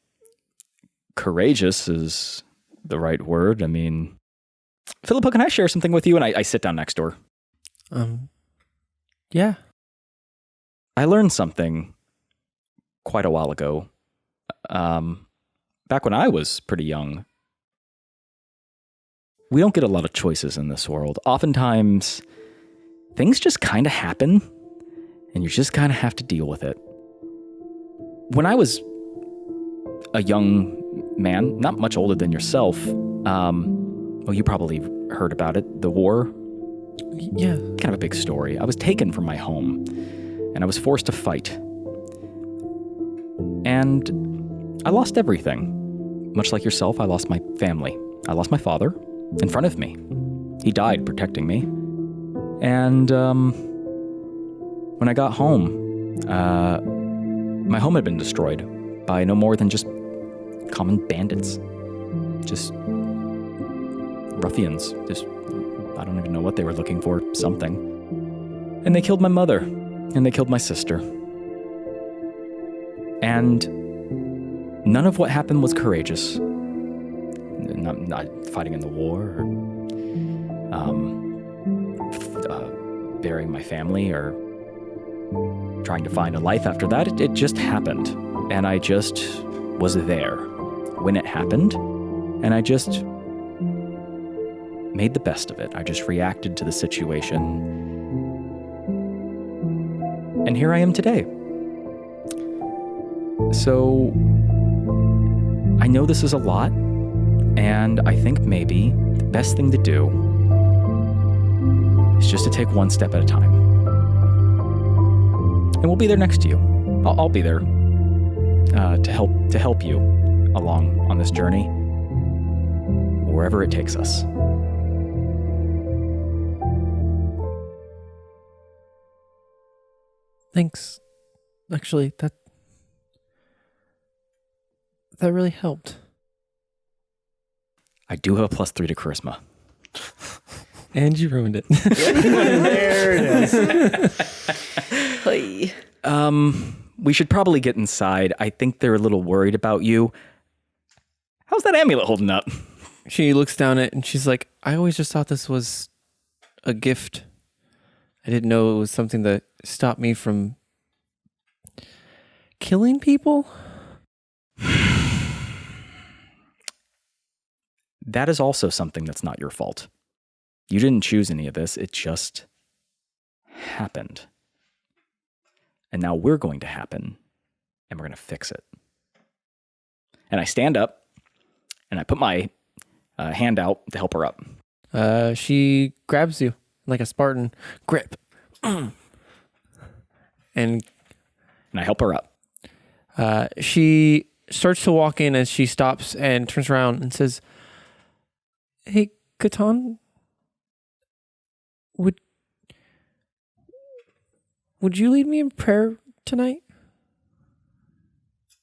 Speaker 4: courageous is the right word. I mean, Philippa, can I share something with you? And I sit down next door.
Speaker 2: Yeah.
Speaker 4: I learned something quite a while ago. Back when I was pretty young. We don't get a lot of choices in this world. Oftentimes, things just kind of happen, and you just kind of have to deal with it. When I was a young man, not much older than yourself, well, you probably heard about it, the war.
Speaker 2: Yeah.
Speaker 4: Kind of a big story. I was taken from my home, and I was forced to fight. And I lost everything. much like yourself, I lost my family. I lost my father in front of me. He died protecting me. And when I got home, my home had been destroyed by no more than just common bandits. Just ruffians. I don't even know what they were looking for, something. And they killed my mother, and they killed my sister. And none of what happened was courageous. Not fighting in the war, or burying my family, or trying to find a life after that. It just happened. And I just was there when it happened. And I just made the best of it. I just reacted to the situation. And here I am today. So I know this is a lot, and I think maybe the best thing to do is just to take one step at a time. And we'll be there next to you. I'll be there to help you along on this journey, wherever it takes us.
Speaker 2: Thanks. Actually, that really helped.
Speaker 4: I do have a +3 to charisma.
Speaker 2: And you ruined it.
Speaker 1: There it is.
Speaker 7: Hey.
Speaker 4: We should probably get inside. I think they're a little worried about you. How's that amulet holding up?
Speaker 2: She looks down at it and she's like, I always just thought this was a gift. I didn't know it was something that stopped me from killing people.
Speaker 4: That is also something that's not your fault. You didn't choose any of this. It just happened. And now we're going to happen, and we're going to fix it. And I stand up, and I put my hand out to help her up.
Speaker 2: She grabs you like a Spartan grip. And
Speaker 4: I help her up.
Speaker 2: She starts to walk in as she stops and turns around and says, Hey, Catan, would you lead me in prayer tonight?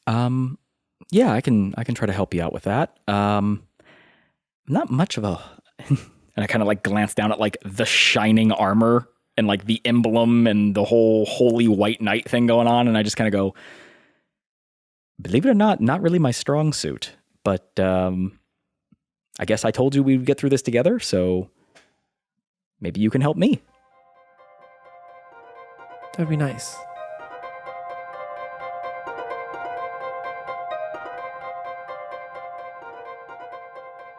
Speaker 4: Yeah, I can try to help you out with that. Not much of a and I kind of like glance down at like the shining armor and like the emblem and the whole holy white knight thing going on, and I just kind of go, believe it or not really my strong suit, but I guess I told you we'd get through this together, so maybe you can help me.
Speaker 2: That'd be nice.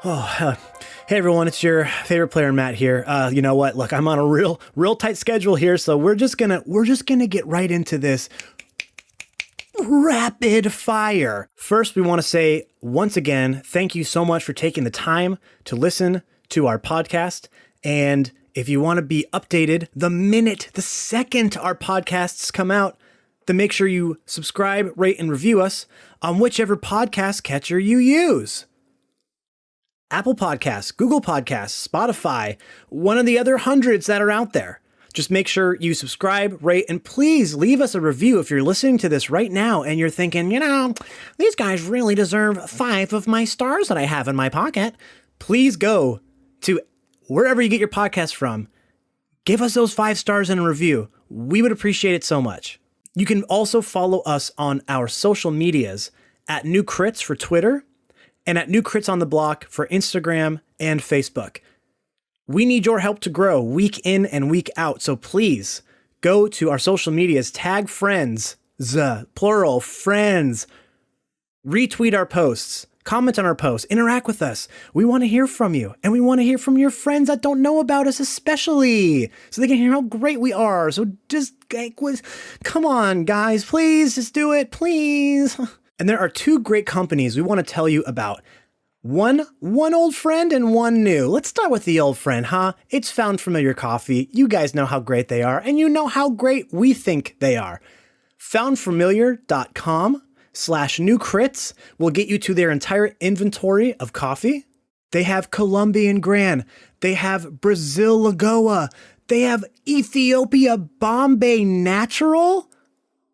Speaker 1: Oh, hey everyone, it's your favorite player, Matt here. You know what? Look, I'm on a real tight schedule here, so we're just gonna get right into this rapid fire. First, we want to say once again, thank you so much for taking the time to listen to our podcast. And if you want to be updated the second our podcasts come out, then make sure you subscribe, rate, and review us on whichever podcast catcher you use. Apple Podcasts, Google Podcasts, Spotify, one of the other hundreds that are out there. Just make sure you subscribe, rate, and please leave us a review if you're listening to this right now and you're thinking, these guys really deserve 5 of my stars that I have in my pocket. Please go to wherever you get your podcast from. Give us those 5 stars and a review. We would appreciate it so much. You can also follow us on our social medias at New Crits for Twitter and at New Crits on the Block for Instagram and Facebook. We need your help to grow week in and week out. So please go to our social medias, tag friends, plural, friends, retweet our posts, comment on our posts, interact with us. We want to hear from you, and we want to hear from your friends that don't know about us especially, so they can hear how great we are. So just, come on, guys, please, just do it, please. And there are 2 great companies we want to tell you about. One old friend and one new. Let's start with the old friend, huh? It's Found Familiar Coffee. You guys know how great they are, and you know how great we think they are. Foundfamiliar.com. new crits will get you to their entire inventory of coffee. They have Colombian Grand. They have Brazil Lagoa. They have Ethiopia Bombay Natural.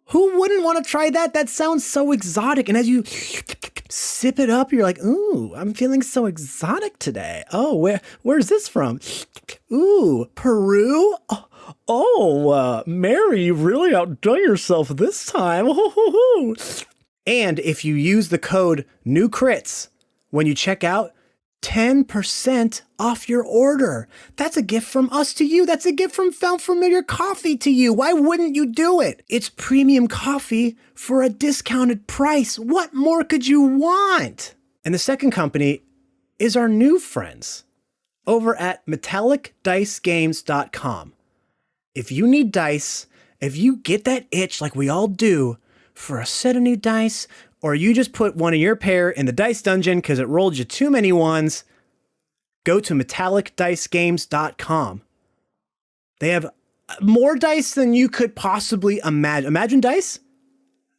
Speaker 1: Who wouldn't want to try that? That sounds so exotic. And as you sip it up, you're like, ooh, I'm feeling so exotic today. Oh, where's this from? Ooh, Peru? Mary, you really outdone yourself this time. And if you use the code NEWCRITS when you check out, 10% off your order. That's a gift from us to you. That's a gift from Found Familiar Coffee to you. Why wouldn't you do it? It's premium coffee for a discounted price. What more could you want? And the second company is our new friends over at metallicdicegames.com. If you need dice, if you get that itch like we all do for a set of new dice, or you just put one of your pair in the dice dungeon because it rolled you too many ones, go to metallicdicegames.com. They have more dice than you could possibly imagine. Imagine dice?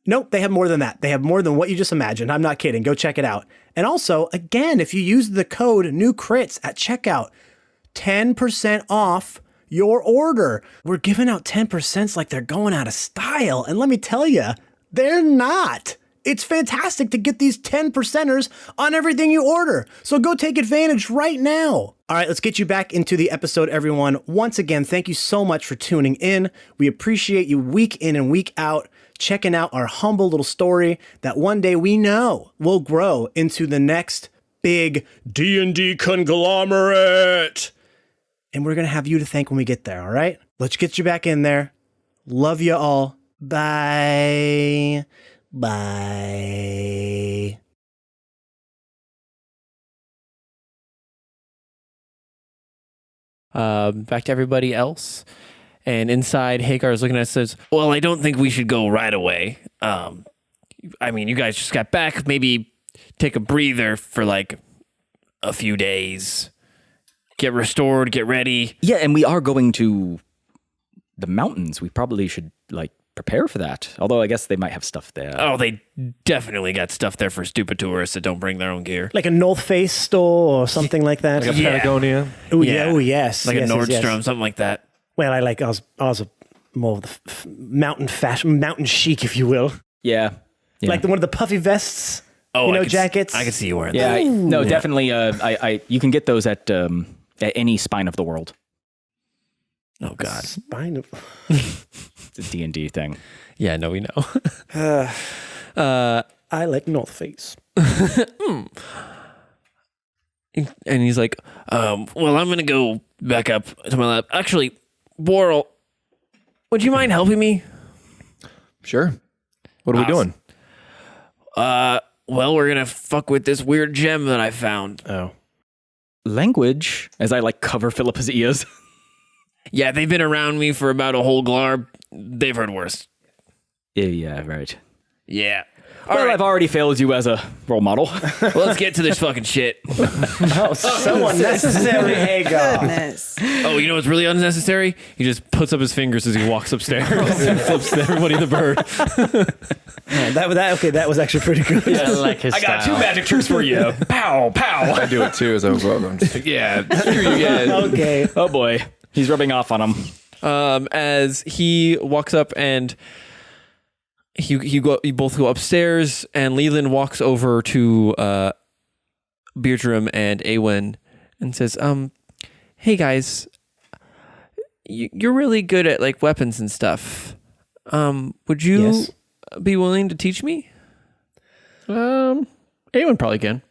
Speaker 1: Nope, they have more than that. They have more than what you just imagined. I'm not kidding. Go check it out. And also, again, if you use the code NEWCRITS at checkout, 10% off your order. We're giving out 10% like they're going out of style. And let me tell you, they're not. It's fantastic to get these 10%ers on everything you order. So go take advantage right now. All right, let's get you back into the episode, everyone. Once again, thank you so much for tuning in. We appreciate you week in and week out, checking out our humble little story that one day we know will grow into the next big D&D conglomerate. And we're going to have you to thank when we get there, all right? Let's get you back in there. Love you all. Bye. Bye.
Speaker 2: Back to everybody else. And inside, Hagar is looking at us and says, well, I don't think we should go right away. I mean, you guys just got back. Maybe take a breather for like a few days. Get restored, get ready.
Speaker 4: Yeah, and we are going to the mountains. We probably should like prepare for that. Although I guess they might have stuff there.
Speaker 2: Oh, they definitely got stuff there for stupid tourists that don't bring their own gear.
Speaker 1: Like a North Face store or something like that.
Speaker 5: Like a Patagonia.
Speaker 1: Oh, yeah. Oh, yes.
Speaker 2: Like
Speaker 1: yes,
Speaker 2: a
Speaker 1: yes,
Speaker 2: Nordstrom,
Speaker 1: yes.
Speaker 2: something like that.
Speaker 1: Well, I was more of the mountain fashion, mountain chic, if you will.
Speaker 4: Yeah.
Speaker 1: Like one of the puffy vests, jackets.
Speaker 2: I could see you wearing
Speaker 4: Yeah,
Speaker 2: that.
Speaker 4: no, definitely. You can get those at any spine of the world.
Speaker 2: Oh, God.
Speaker 1: Spine of...
Speaker 4: It's a D&D thing.
Speaker 2: Yeah, no, we know.
Speaker 1: I like North Face.
Speaker 2: And he's like, well, I'm going to go back up to my lab. Actually, Boral, would you mind helping me?
Speaker 5: Sure. What are we doing?
Speaker 2: Well, we're going to fuck with this weird gem that I found.
Speaker 1: Oh.
Speaker 4: Language, as I like cover Philippa's ears.
Speaker 2: Yeah, they've been around me for about a whole glarb. They've heard worse.
Speaker 4: Yeah, right.
Speaker 2: Yeah.
Speaker 4: Well, I've already failed you as a role model.
Speaker 2: Well, let's get to this fucking shit.
Speaker 1: Oh, so unnecessary, Hagar.
Speaker 7: Goodness.
Speaker 2: Oh, you know what's really unnecessary? He just puts up his fingers as he walks upstairs and flips everybody the bird.
Speaker 1: That was actually pretty good.
Speaker 6: I like his
Speaker 4: I got two
Speaker 6: style.
Speaker 4: magic tricks for you. Pow, pow.
Speaker 5: I do it too as I go. I'm just like,
Speaker 2: Yeah, screw you guys.
Speaker 1: Okay.
Speaker 4: Oh boy, he's rubbing off on him.
Speaker 2: As he walks up and you both go upstairs, and Leland walks over to Beardrum and Awen and says, hey guys, you're really good at like weapons and stuff. Would you
Speaker 1: Yes.
Speaker 2: be willing to teach me?
Speaker 6: Anyone probably can.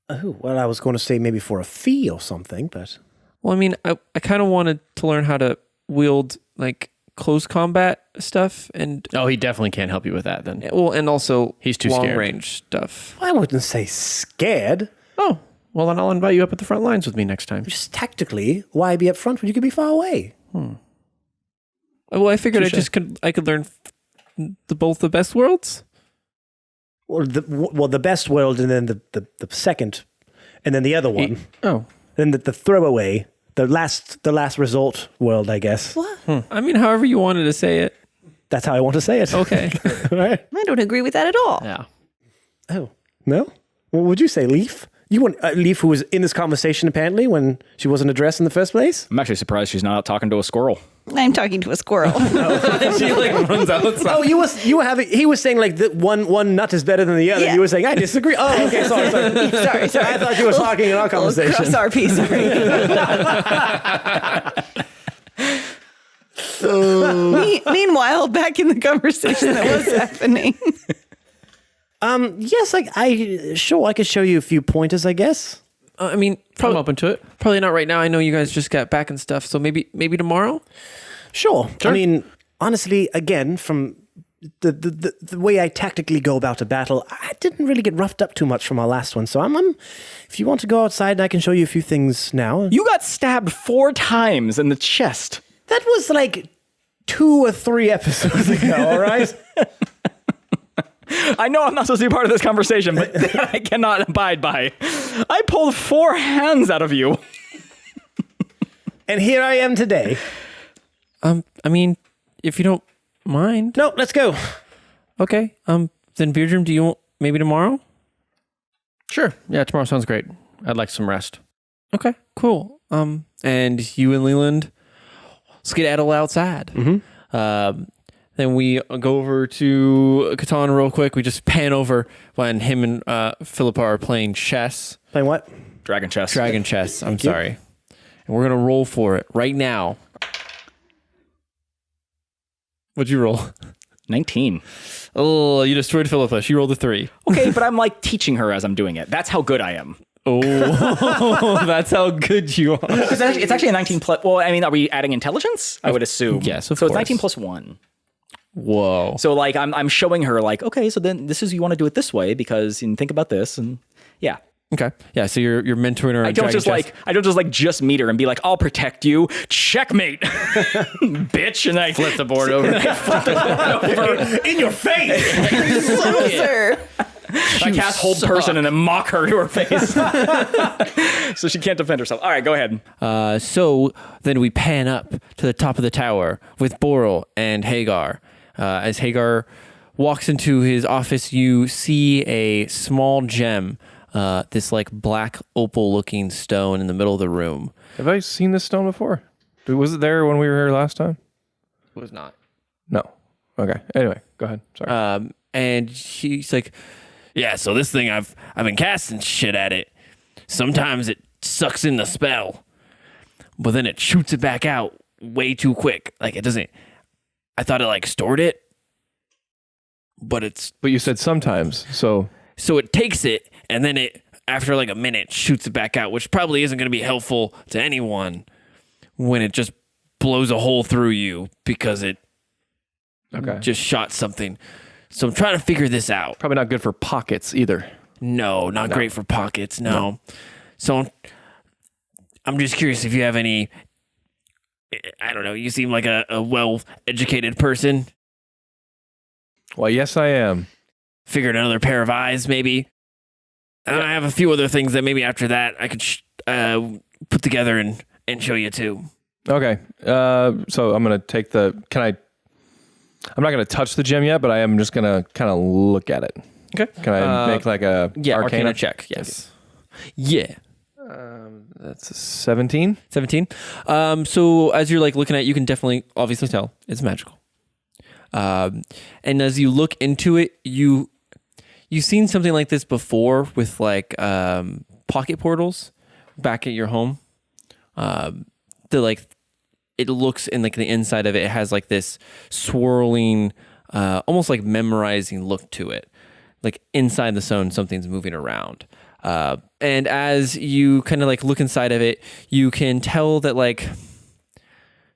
Speaker 1: Oh, well, I was going to say maybe for a fee or something, but...
Speaker 2: Well, I mean, I kind of wanted to learn how to wield like close combat stuff, and
Speaker 6: Oh, he definitely can't help you with that then.
Speaker 2: and also
Speaker 6: He's too
Speaker 2: long
Speaker 6: scared.
Speaker 2: range stuff.
Speaker 1: I wouldn't say scared.
Speaker 6: Oh, well, then I'll invite you up at the front lines with me next time.
Speaker 1: Just tactically, why be up front when you could be far away?
Speaker 2: Well, I figured I could learn both the best worlds.
Speaker 1: Or the best world, and then the second, and then the other one.
Speaker 6: Oh,
Speaker 1: Then the throwaway, the last result world, I guess.
Speaker 7: What?
Speaker 2: I mean, however you wanted to say it.
Speaker 1: That's how I want to say it.
Speaker 2: Okay.
Speaker 1: Right?
Speaker 7: I don't agree with that at all.
Speaker 6: Yeah.
Speaker 1: Oh, no? What would you say, Leaf? You want Leaf, who was in this conversation apparently when she wasn't addressed in the first place?
Speaker 4: I'm actually surprised she's not out talking to a squirrel.
Speaker 7: I'm talking to a squirrel.
Speaker 2: She like runs outside.
Speaker 1: Oh, you were having. He was saying like that one nut is better than the other.
Speaker 7: Yeah.
Speaker 1: You were saying I disagree. Oh, okay, sorry.
Speaker 7: sorry.
Speaker 1: I thought you were talking in our conversation.
Speaker 7: Cross RP, sorry. Meanwhile, back in the conversation that was happening.
Speaker 1: Yes, I could show you a few pointers, I guess.
Speaker 2: I mean,
Speaker 6: I'm
Speaker 2: probably,
Speaker 6: open to it.
Speaker 2: probably not right now. I know you guys just got back and stuff, so maybe tomorrow.
Speaker 1: Sure. I mean, honestly, again, from the way I tactically go about a battle, I didn't really get roughed up too much from our last one. So I'm if you want to go outside, I can show you a few things now.
Speaker 4: You got stabbed 4 times in the chest.
Speaker 1: That was like 2 or 3 episodes ago, all right?
Speaker 4: I know I'm not supposed to be part of this conversation, but that I cannot abide by. I pulled 4 hands out of you.
Speaker 1: And here I am today.
Speaker 2: I mean, if you don't mind.
Speaker 1: No, let's go.
Speaker 2: Okay. Then Beardrum, do you want maybe tomorrow?
Speaker 6: Sure. Yeah, tomorrow sounds great. I'd like some rest.
Speaker 2: Okay, cool. And you and Leland skedaddle outside. Then we go over to Catan real quick. We just pan over when him and Philippa are playing chess.
Speaker 1: Playing what?
Speaker 4: Dragon chest.
Speaker 2: Dragon chess. I'm
Speaker 1: you.
Speaker 2: sorry. And we're going to roll for it right now. What'd you roll?
Speaker 4: 19.
Speaker 2: Oh, you destroyed Philippa. She rolled a 3.
Speaker 4: Okay, but I'm like teaching her as I'm doing it. That's how good I am.
Speaker 2: Oh, that's how good you are.
Speaker 4: Because it's actually a 19 plus. Well, I mean, are we adding intelligence? I would assume.
Speaker 2: Yes, of
Speaker 4: so
Speaker 2: course.
Speaker 4: it's 19 plus 1.
Speaker 2: Whoa.
Speaker 4: So like I'm showing her like, okay, so then this is you want to do it this way because you think about this and yeah.
Speaker 2: Okay. Yeah. So you're mentoring her.
Speaker 4: I don't just just meet her and be like, I'll protect you. Checkmate, bitch. And I flip the board over.
Speaker 1: In your face!
Speaker 7: Loser.
Speaker 4: I cast hold person and then mock her to her face, so she can't defend herself. All right, go ahead.
Speaker 2: So then we pan up to the top of the tower with Boral and Hagar. As Hagar walks into his office, you see a small gem, this like black opal looking stone in the middle of the room.
Speaker 5: Have I seen this stone before? Was it there when we were here last time?
Speaker 2: It was not.
Speaker 5: No. Okay. Anyway, go ahead. Sorry.
Speaker 2: And he's like, yeah, so this thing, I've been casting shit at it. Sometimes it sucks in the spell, but then it shoots it back out way too quick. Like it doesn't, I thought it like stored it, but
Speaker 5: you said sometimes, so
Speaker 2: it takes it and then it, after like a minute, shoots it back out, which probably isn't going to be helpful to anyone when it just blows a hole through you because it just shot something. So I'm trying to figure this out.
Speaker 5: probably not good for pockets either.
Speaker 2: No, not great for pockets. No. So I'm just curious if you have any, I don't know, you seem like a well-educated person.
Speaker 5: Well, yes, I am.
Speaker 2: Figured another pair of eyes, maybe. And I have a few other things that maybe after that I could put together and show you too.
Speaker 5: Okay. So I'm going to take I'm not going to touch the gem yet, but I am just going to kind of look at it.
Speaker 2: Okay.
Speaker 5: Can I make like a
Speaker 2: Arcana check? Yes. Yeah.
Speaker 5: That's a 17.
Speaker 2: 17. So as you're like looking at it, you can definitely obviously tell it's magical. And as you look into it, you've seen something like this before with like pocket portals back at your home. It looks in like the inside of it, it has like this swirling, almost like memorizing look to it. Like inside the stone, something's moving around. And as you kind of like look inside of it, you can tell that like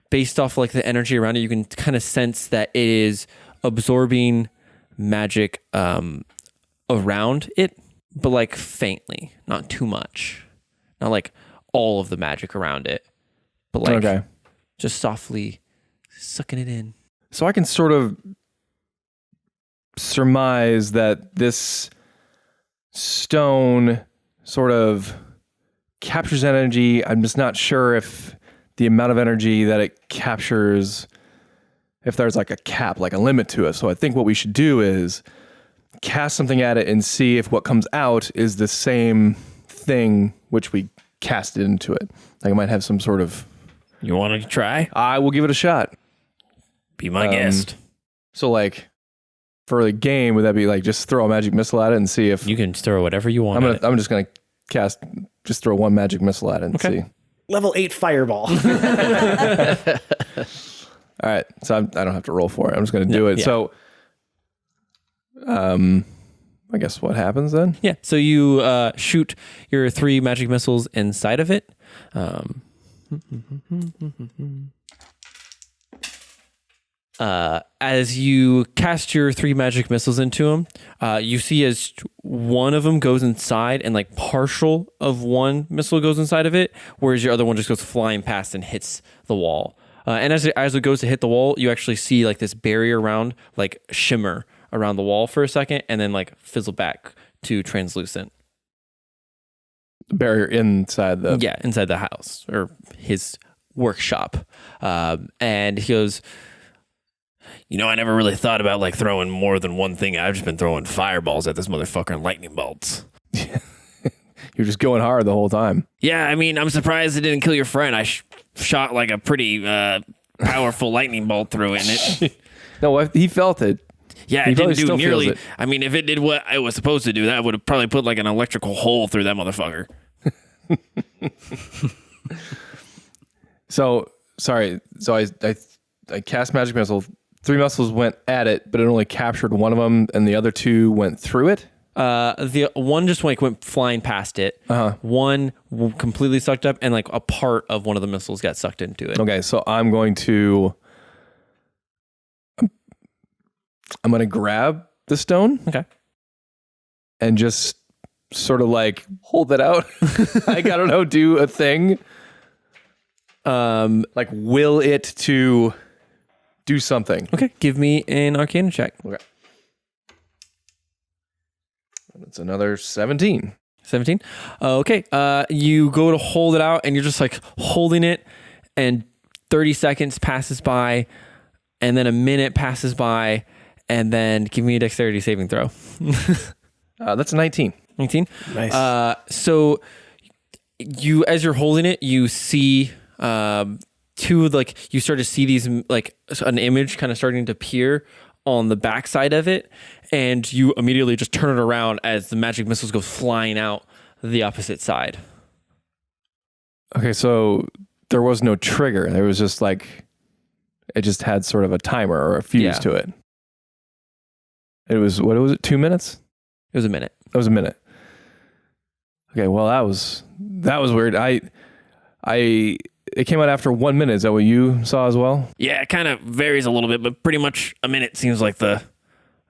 Speaker 2: based off like the energy around it, you can kind of sense that it is absorbing magic around it, but like faintly, not too much. Not like all of the magic around it, but like just softly sucking it in.
Speaker 5: So I can sort of surmise that this stone sort of captures energy. I'm just not sure if the amount of energy that it captures if there's like a cap, like a limit to it. So I think what we should do is cast something at it and see if what comes out is the same thing which we casted into it. Like it might have some sort of...
Speaker 2: You want to try?
Speaker 5: I will give it a shot.
Speaker 2: Be my guest.
Speaker 5: So like for the game, would that be like just throw a magic missile at it and see if...
Speaker 2: You can throw whatever you want.
Speaker 5: I'm just going to just throw one magic missile at it and see.
Speaker 1: Level 8 fireball.
Speaker 5: All right. So I don't have to roll for it. I'm just going to do it.
Speaker 2: Yeah.
Speaker 5: So I guess what happens then?
Speaker 2: Yeah. So you shoot your 3 magic missiles inside of it. As you cast your 3 magic missiles into them, you see as one of them goes inside and like partial of one missile goes inside of it, whereas your other one just goes flying past and hits the wall. And as it goes to hit the wall, you actually see like this barrier around, like shimmer around the wall for a second, and then like fizzle back to translucent.
Speaker 5: Barrier inside the...
Speaker 2: Yeah, inside the house or his workshop. And he goes, I never really thought about like throwing more than one thing. I've just been throwing fireballs at this motherfucker and lightning bolts.
Speaker 5: You're just going hard the whole time.
Speaker 2: Yeah, I mean, I'm surprised it didn't kill your friend. I shot like a pretty powerful lightning bolt through it. And it
Speaker 5: No, he felt it.
Speaker 2: Yeah,
Speaker 5: He
Speaker 2: it
Speaker 5: probably
Speaker 2: didn't do
Speaker 5: still feels
Speaker 2: nearly.
Speaker 5: it.
Speaker 2: I mean, if it did what I was supposed to do, that would have probably put like an electrical hole through that motherfucker.
Speaker 5: So, sorry. So I cast magic missile. 3 missiles went at it, but it only captured one of them, and the other 2 went through it.
Speaker 2: The one just like went flying past it. One completely sucked up, and like a part of one of the missiles got sucked into it.
Speaker 5: Okay, so I'm going to grab the stone.
Speaker 2: Okay.
Speaker 5: And just sort of like hold it out. I don't know, do a thing. Like will it to do something.
Speaker 2: Okay, give me an Arcana check.
Speaker 5: Okay. It's another 17.
Speaker 2: 17. Okay. You go to hold it out, and you're just like holding it, and 30 seconds passes by, and then a minute passes by, and then give me a dexterity saving throw.
Speaker 5: That's a 19.
Speaker 2: 19.
Speaker 1: Nice.
Speaker 2: So you, as you're holding it, you see you start to see these like an image kind of starting to appear on the backside of it, and you immediately just turn it around as the magic missiles go flying out the opposite side.
Speaker 5: Okay, so there was no trigger. There was just like, it just had sort of a timer or a fuse to it. It was, what was it, 2 minutes?
Speaker 2: It was a minute.
Speaker 5: That was a minute. Okay, well that was weird. It came out after 1 minute. Is that what you saw as well?
Speaker 2: Yeah, it kind of varies a little bit, but pretty much a minute seems like the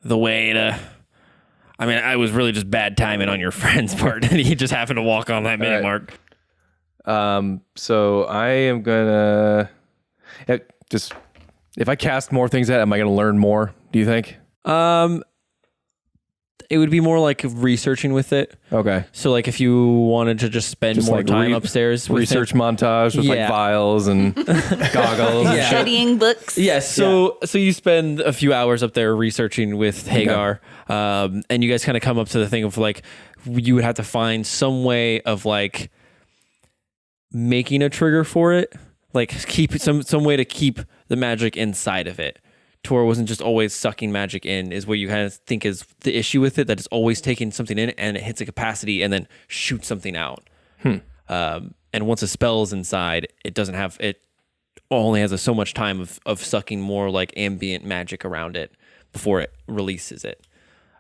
Speaker 2: way to... I mean, I was really just bad timing on your friend's part. He just happened to walk on that minute mark.
Speaker 5: So I am gonna just, if I cast more things at it, am I gonna learn more, do you think?
Speaker 2: It would be more like researching with it.
Speaker 5: Okay.
Speaker 2: So like if you wanted to just spend
Speaker 5: Just
Speaker 2: more
Speaker 5: like
Speaker 2: time upstairs with
Speaker 5: research montage with like
Speaker 2: Yeah.
Speaker 5: vials and goggles.
Speaker 2: Yeah.
Speaker 7: Studying books.
Speaker 2: Yes, so you spend a few hours up there researching with Hagar, and you guys kind of come up to the thing of like you would have to find some way of like making a trigger for it, like keep some way to keep the magic inside of it, to where it wasn't just always sucking magic in, is what you kind of think is the issue with it, that it's always taking something in and it hits a capacity and then shoots something out. And once a spell is inside, it doesn't have it. Only has so much time of sucking more like ambient magic around it before it releases it.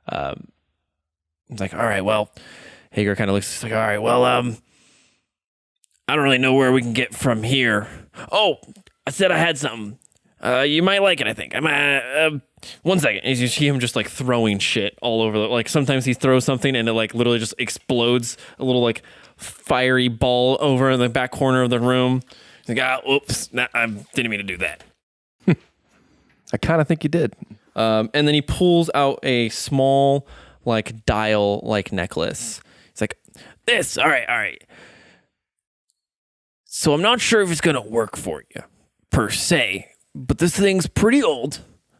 Speaker 2: It's like, all right, well, Hagar kind of looks like, all right, well, I don't really know where we can get from here. Oh, I said I had something. You might like it, I think. One second. And you see him just like throwing shit all over. Like sometimes he throws something and it like literally just explodes a little like fiery ball over in the back corner of the room. He's like, oops, I didn't mean to do that.
Speaker 5: I kind of think you did.
Speaker 2: And then he pulls out a small like dial like necklace. He's like, this, all right. So I'm not sure if it's going to work for you per se, but this thing's pretty old.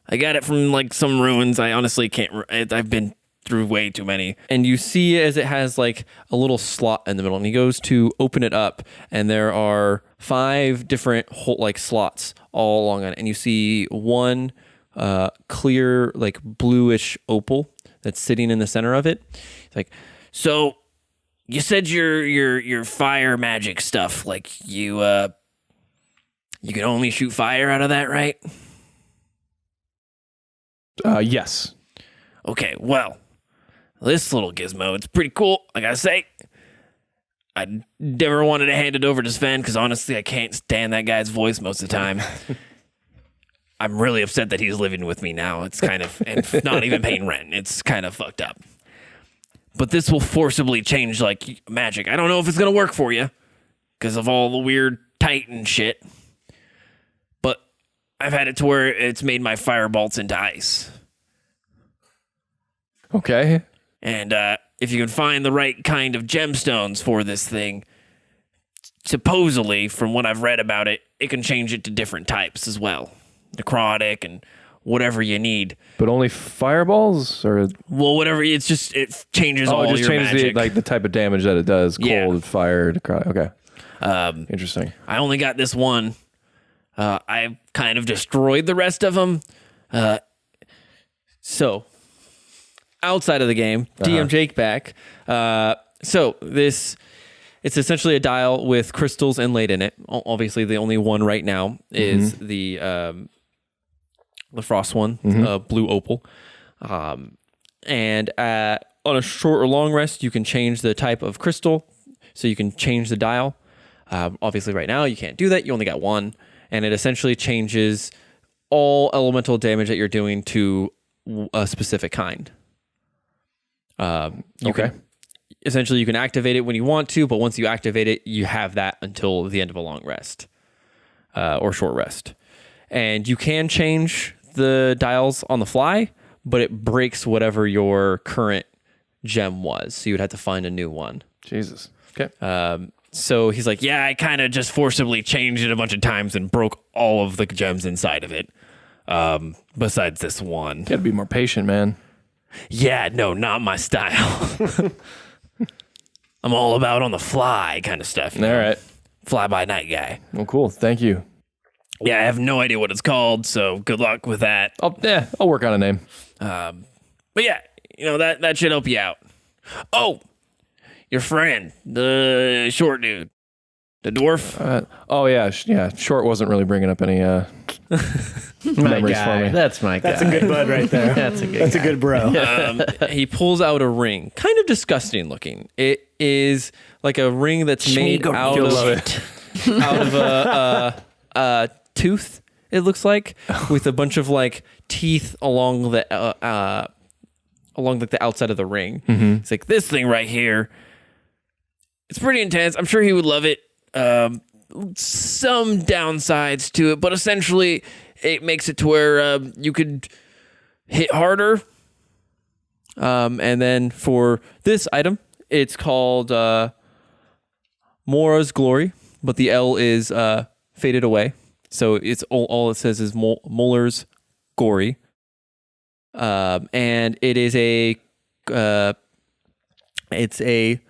Speaker 2: I got it from like some ruins. I honestly can't. I've been through way too many. And you see as it has like a little slot in the middle, and he goes to open it up, and there are 5 different like slots all along it. And you see one clear like bluish opal that's sitting in the center of it. It's like, so you said your fire magic stuff, like you can only shoot fire out of that, right?
Speaker 5: Yes.
Speaker 2: Okay, well, this little gizmo, it's pretty cool, I gotta say. I never wanted to hand it over to Sven, because honestly, I can't stand that guy's voice most of the time. I'm really upset that he's living with me now. It's kind of, and not even paying rent. It's kind of fucked up. But this will forcibly change, like, magic. I don't know if it's gonna work for you, because of all the weird Titan shit. But I've had it to where it's made my firebolts into ice.
Speaker 5: Okay.
Speaker 2: And if you can find the right kind of gemstones for this thing, supposedly, from what I've read about it, it can change it to different types as well. Necrotic and whatever you need.
Speaker 5: But only fireballs, or
Speaker 2: Well, whatever. It's just, it changes all
Speaker 5: it just
Speaker 2: your
Speaker 5: changes
Speaker 2: magic.
Speaker 5: the type of damage that it does.
Speaker 2: Yeah.
Speaker 5: Cold, fire, necrotic. Okay. Interesting.
Speaker 2: I only got this one. I kind of destroyed the rest of them. So, outside of the game, DM Jake back. So this, it's essentially a dial with crystals inlaid in it. Obviously, the only one right now is the frost one, blue opal. And on a short or long rest, you can change the type of crystal, so you can change the dial. Obviously, right now you can't do that. You only got one, and it essentially changes all elemental damage that you're doing to a specific kind. Essentially, you can activate it when you want to, but once you activate it, you have that until the end of a long rest or short rest. And you can change the dials on the fly, but it breaks whatever your current gem was. So you would have to find a new one.
Speaker 5: Jesus. Okay.
Speaker 2: So he's like, yeah, I kind of just forcibly changed it a bunch of times and broke all of the gems inside of it. Besides this one.
Speaker 5: Gotta be more patient, man.
Speaker 2: Yeah, no, not my style. I'm all about on the fly kind of stuff.
Speaker 5: All right.
Speaker 2: Fly by night guy.
Speaker 5: Well, cool. Thank you.
Speaker 2: Yeah, I have no idea what it's called, so good luck with that.
Speaker 5: I'll work on a name.
Speaker 2: But yeah, that should help you out. Oh, your friend, the short dude, the dwarf.
Speaker 5: Short wasn't really bringing up any memories for me.
Speaker 6: That's my guy.
Speaker 1: That's a good bud right there.
Speaker 6: That's a good
Speaker 1: That's
Speaker 6: guy.
Speaker 1: a good bro.
Speaker 2: He pulls out a ring, kind of disgusting looking. It is like a ring that's made out of a tooth. It looks like, with a bunch of like teeth along the outside of the ring. It's like, this thing right here. It's pretty intense. I'm sure he would love it. Some downsides to it, but essentially it makes it to where you could hit harder. And then for this item, it's called Mora's Glory, but the L is faded away. So it's all it says is Muller's Gory. And it is it's a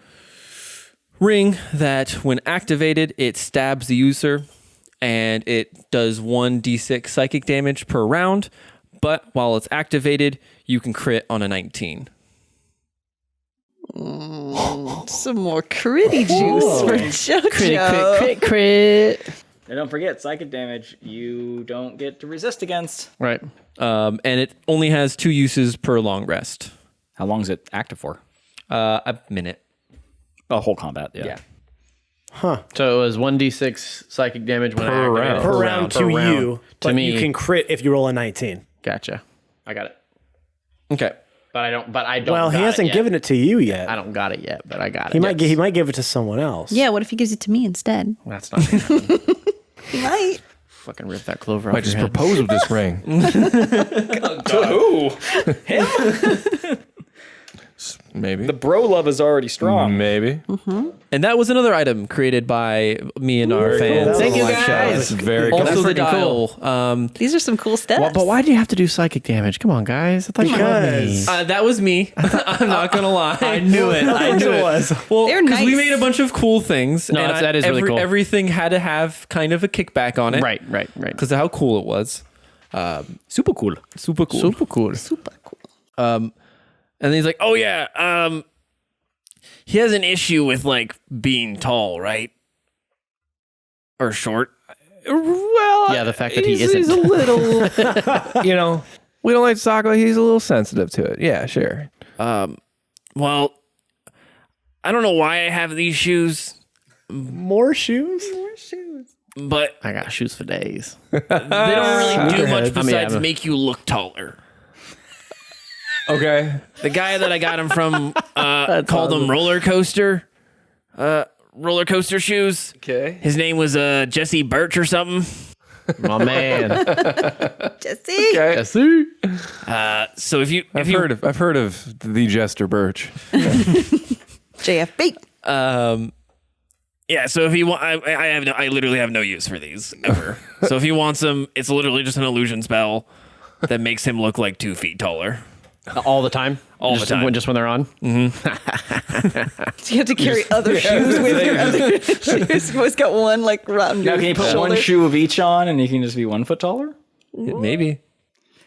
Speaker 2: ring that when activated, it stabs the user, and it does 1d6 psychic damage per round. But while it's activated, you can crit on a 19.
Speaker 7: Some more critty juice for JoJo.
Speaker 6: Crit.
Speaker 4: And don't forget, psychic damage you don't get to resist against.
Speaker 6: Right.
Speaker 2: And it only has 2 uses per long rest.
Speaker 4: How long is it active for?
Speaker 2: A minute.
Speaker 4: A whole combat, yeah.
Speaker 6: So it was 1d6 psychic damage when
Speaker 5: Per
Speaker 6: I activated.
Speaker 5: round.
Speaker 1: Per round to you,
Speaker 6: To
Speaker 1: but
Speaker 6: me.
Speaker 1: you can crit if you roll a 19.
Speaker 6: Gotcha. I got it.
Speaker 2: Okay.
Speaker 6: But I don't.
Speaker 1: Well, he hasn't given it to you yet.
Speaker 6: I don't got it yet, but I got it.
Speaker 1: He might give it to someone else.
Speaker 3: Yeah, what if he gives it to me instead?
Speaker 6: That's not gonna happen.
Speaker 7: He might.
Speaker 6: Fucking rip that clover
Speaker 5: I
Speaker 6: off
Speaker 5: just
Speaker 6: your head.
Speaker 5: propose with this ring. Maybe.
Speaker 4: The bro love is already strong.
Speaker 5: Maybe.
Speaker 2: And that was another item created by me and our fans.
Speaker 6: Thank you,
Speaker 2: on the live
Speaker 6: guys.
Speaker 2: show.
Speaker 5: Very cool.
Speaker 2: Also the
Speaker 6: That's freaking
Speaker 2: dial.
Speaker 7: These are some cool steps.
Speaker 6: Well, but why do you have to do psychic damage? Come on, guys. I thought you loved me.
Speaker 2: That was me. I'm not gonna lie. I knew it. I knew it was. Well,
Speaker 7: They're
Speaker 2: because we
Speaker 7: nice.
Speaker 2: made a bunch of cool things.
Speaker 6: No,
Speaker 2: and
Speaker 6: that is really cool.
Speaker 2: Everything had to have kind of a kickback on it.
Speaker 6: Right.
Speaker 2: Because of how cool it was.
Speaker 4: Super cool.
Speaker 2: Super cool.
Speaker 6: Super cool.
Speaker 7: Super cool.
Speaker 2: And then he's like, "Oh yeah, he has an issue with like being tall, right? Or short."
Speaker 5: Well,
Speaker 6: Yeah, the fact that he isn't.
Speaker 5: He's a little, we don't like to talk about. He's a little sensitive to it. Yeah, sure.
Speaker 2: Well, I don't know why I have these shoes,
Speaker 1: More shoes?
Speaker 2: but
Speaker 6: I got shoes for days.
Speaker 2: they don't really do much
Speaker 6: I mean,
Speaker 2: besides
Speaker 6: I'm a-
Speaker 2: make you look taller.
Speaker 5: Okay.
Speaker 2: The guy that I got him from called him roller coaster shoes.
Speaker 5: Okay.
Speaker 2: His name was Jesse Birch or something.
Speaker 6: My man.
Speaker 7: Jesse.
Speaker 5: Okay.
Speaker 2: So if you
Speaker 5: I've heard of the Jester Birch.
Speaker 7: JFB.
Speaker 2: yeah, so if he want, I literally have no use for these ever. So if he wants them, it's literally just an illusion spell that makes him look like 2 feet taller.
Speaker 6: All the time?
Speaker 2: All the time.
Speaker 6: Just when they're on?
Speaker 7: So you have to carry other shoes with your other shoes. You always got one like around
Speaker 4: Now,
Speaker 7: your
Speaker 4: can you put
Speaker 7: shoulder.
Speaker 4: one shoe of each on and you can just be 1 foot taller?
Speaker 2: Maybe.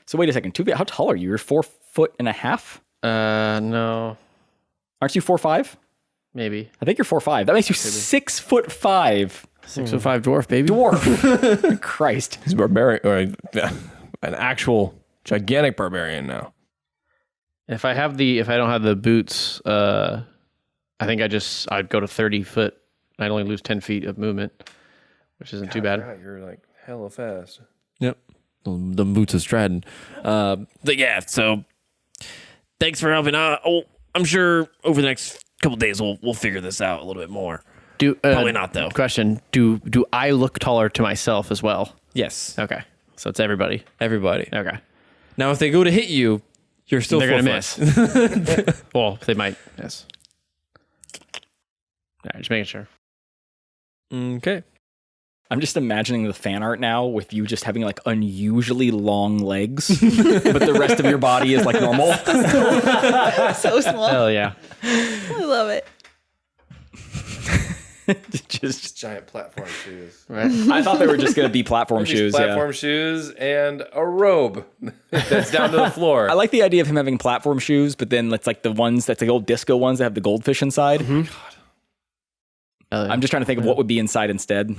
Speaker 4: So wait a second. 2 feet. How tall are you? You're 4.5 feet?
Speaker 6: No.
Speaker 4: Aren't you 4'5"?
Speaker 6: Maybe.
Speaker 4: I think you're 4'5". That makes you 6'5".
Speaker 6: 6'5" dwarf, baby.
Speaker 4: Dwarf. Christ.
Speaker 5: He's a barbarian, or an actual gigantic barbarian now.
Speaker 6: If I don't have the boots, I think I'd go to 30 foot. I'd only lose 10 feet of movement, which isn't too bad.
Speaker 5: You're like hella fast.
Speaker 2: Yep. The boots of Stratton. But yeah, so thanks for helping out. Oh, I'm sure over the next couple days we'll figure this out a little bit more. Probably not though.
Speaker 6: Question: Do I look taller to myself as well?
Speaker 2: Yes.
Speaker 6: Okay, so it's everybody.
Speaker 2: Everybody.
Speaker 6: Okay,
Speaker 2: Now if they go to hit you, you're still
Speaker 6: they're gonna
Speaker 2: 4 foot.
Speaker 6: miss. Well, they might. Yes. All right, just making sure.
Speaker 2: Okay.
Speaker 4: I'm just imagining the fan art now with you just having like unusually long legs, but the rest of your body is like normal.
Speaker 7: So small.
Speaker 6: Hell yeah.
Speaker 7: I love it.
Speaker 4: Just,
Speaker 5: Giant platform shoes.
Speaker 6: Right.
Speaker 4: I thought they were just going to be platform shoes.
Speaker 5: Platform shoes and a robe that's down to the floor.
Speaker 4: I like the idea of him having platform shoes, but then it's like the ones that's the old disco ones that have the goldfish inside. I'm just trying to think of what would be inside instead.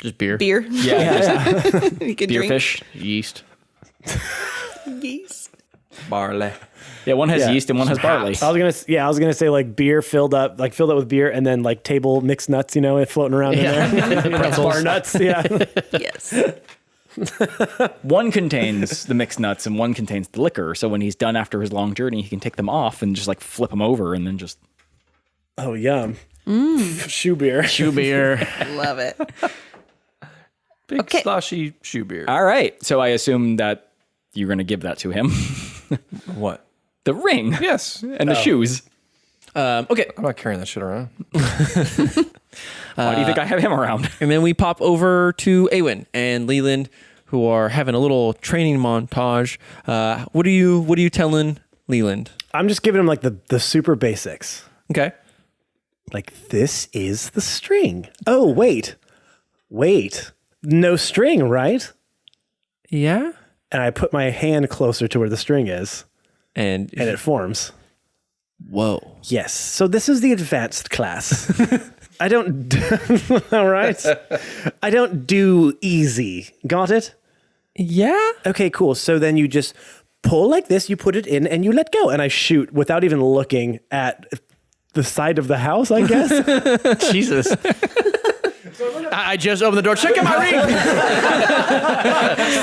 Speaker 6: Just beer.
Speaker 7: Beer.
Speaker 4: Yeah,
Speaker 7: You could
Speaker 4: beer
Speaker 7: drink.
Speaker 4: fish.
Speaker 6: Yeast.
Speaker 7: Yeast.
Speaker 5: Barley.
Speaker 4: Yeah, one has yeast and one has barley.
Speaker 1: I was gonna say like beer filled up with beer, and then like table mixed nuts, floating around in there. Bar nuts, yeah.
Speaker 7: Yes.
Speaker 4: One contains the mixed nuts and one contains the liquor. So when he's done after his long journey, he can take them off and just like flip them over and then just.
Speaker 1: Oh, yum. Shoe beer.
Speaker 6: Shoe beer.
Speaker 7: Love it.
Speaker 5: Big
Speaker 7: Okay.
Speaker 5: sloshy shoe beer.
Speaker 4: All right. So I assume that you're going to give that to him.
Speaker 5: What?
Speaker 4: The ring.
Speaker 5: Yes.
Speaker 4: And the shoes.
Speaker 2: Okay.
Speaker 5: I'm not carrying that shit around.
Speaker 4: Why do you think I have him around?
Speaker 2: And then we pop over to Awen and Leland, who are having a little training montage. What are you telling Leland?
Speaker 1: I'm just giving him like the super basics.
Speaker 2: Okay.
Speaker 1: Like, this is the string. Oh, wait. No string, right?
Speaker 2: Yeah.
Speaker 1: And I put my hand closer to where the string is,
Speaker 2: And
Speaker 1: and it forms.
Speaker 2: whoa.
Speaker 1: Yes. So this is the advanced class. I don't. All right. I don't do easy. Got it?
Speaker 2: Yeah.
Speaker 1: Okay, cool. So then you just pull like this, you put it in, and you let go. And I shoot without even looking at the side of the house, I guess.
Speaker 6: Jesus. I just opened the door. Check out my ring.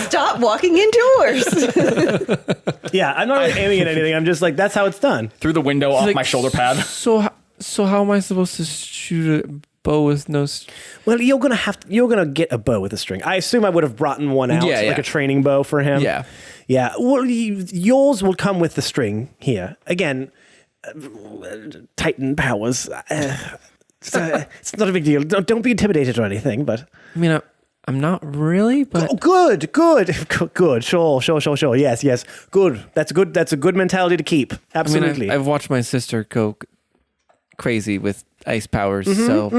Speaker 7: Stop walking indoors.
Speaker 1: Yeah, I'm not really aiming at anything. I'm just like, that's how it's done.
Speaker 4: Through the window off
Speaker 2: Like,
Speaker 4: my shoulder pad.
Speaker 2: So how am I supposed to shoot a bow with no?
Speaker 1: Well, you're gonna get a bow with a string. I assume I would have brought one out,
Speaker 2: Yeah,
Speaker 1: like
Speaker 2: yeah.
Speaker 1: a training bow for him.
Speaker 2: Yeah.
Speaker 1: Yeah. Well, yours will come with the string here. Again, Titan powers. It's not a big deal. Don't be intimidated or anything, but...
Speaker 2: I mean, I'm not really, but...
Speaker 1: Oh, good. Sure. Yes. Good. That's good. That's a good mentality to keep. Absolutely.
Speaker 2: I mean, I've watched my sister go crazy with ice powers, so...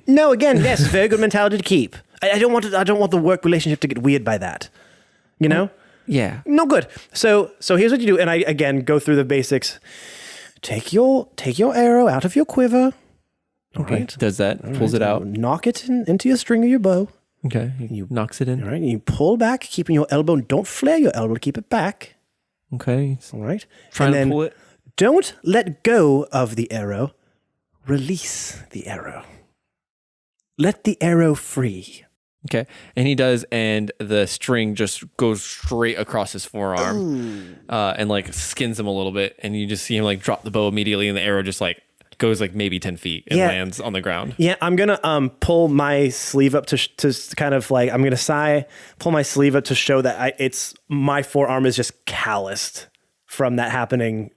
Speaker 1: No, again, yes, very good mentality to keep. I don't want the work relationship to get weird by that. You know?
Speaker 2: Yeah.
Speaker 1: No good. So here's what you do, and I again go through the basics. Take your arrow out of your quiver.
Speaker 2: Okay.
Speaker 1: Right.
Speaker 2: Does that. Pulls it out.
Speaker 1: Knock it into your string of your bow.
Speaker 2: Okay. He knocks it in.
Speaker 1: All right. And you pull back, keeping your elbow. Don't flare your elbow to keep it back.
Speaker 2: Okay.
Speaker 1: All right.
Speaker 2: Trying
Speaker 1: and
Speaker 2: to pull it.
Speaker 1: Don't let go of the arrow. Release the arrow. Let the arrow free.
Speaker 2: Okay. And he does, and the string just goes straight across his forearm and like skins him a little bit. And you just see him like drop the bow immediately, and the arrow just like goes like maybe 10 feet and lands on the ground.
Speaker 1: Yeah, I'm going to pull my sleeve up to kind of like, I'm going to pull my sleeve up to show that my forearm is just calloused from that happening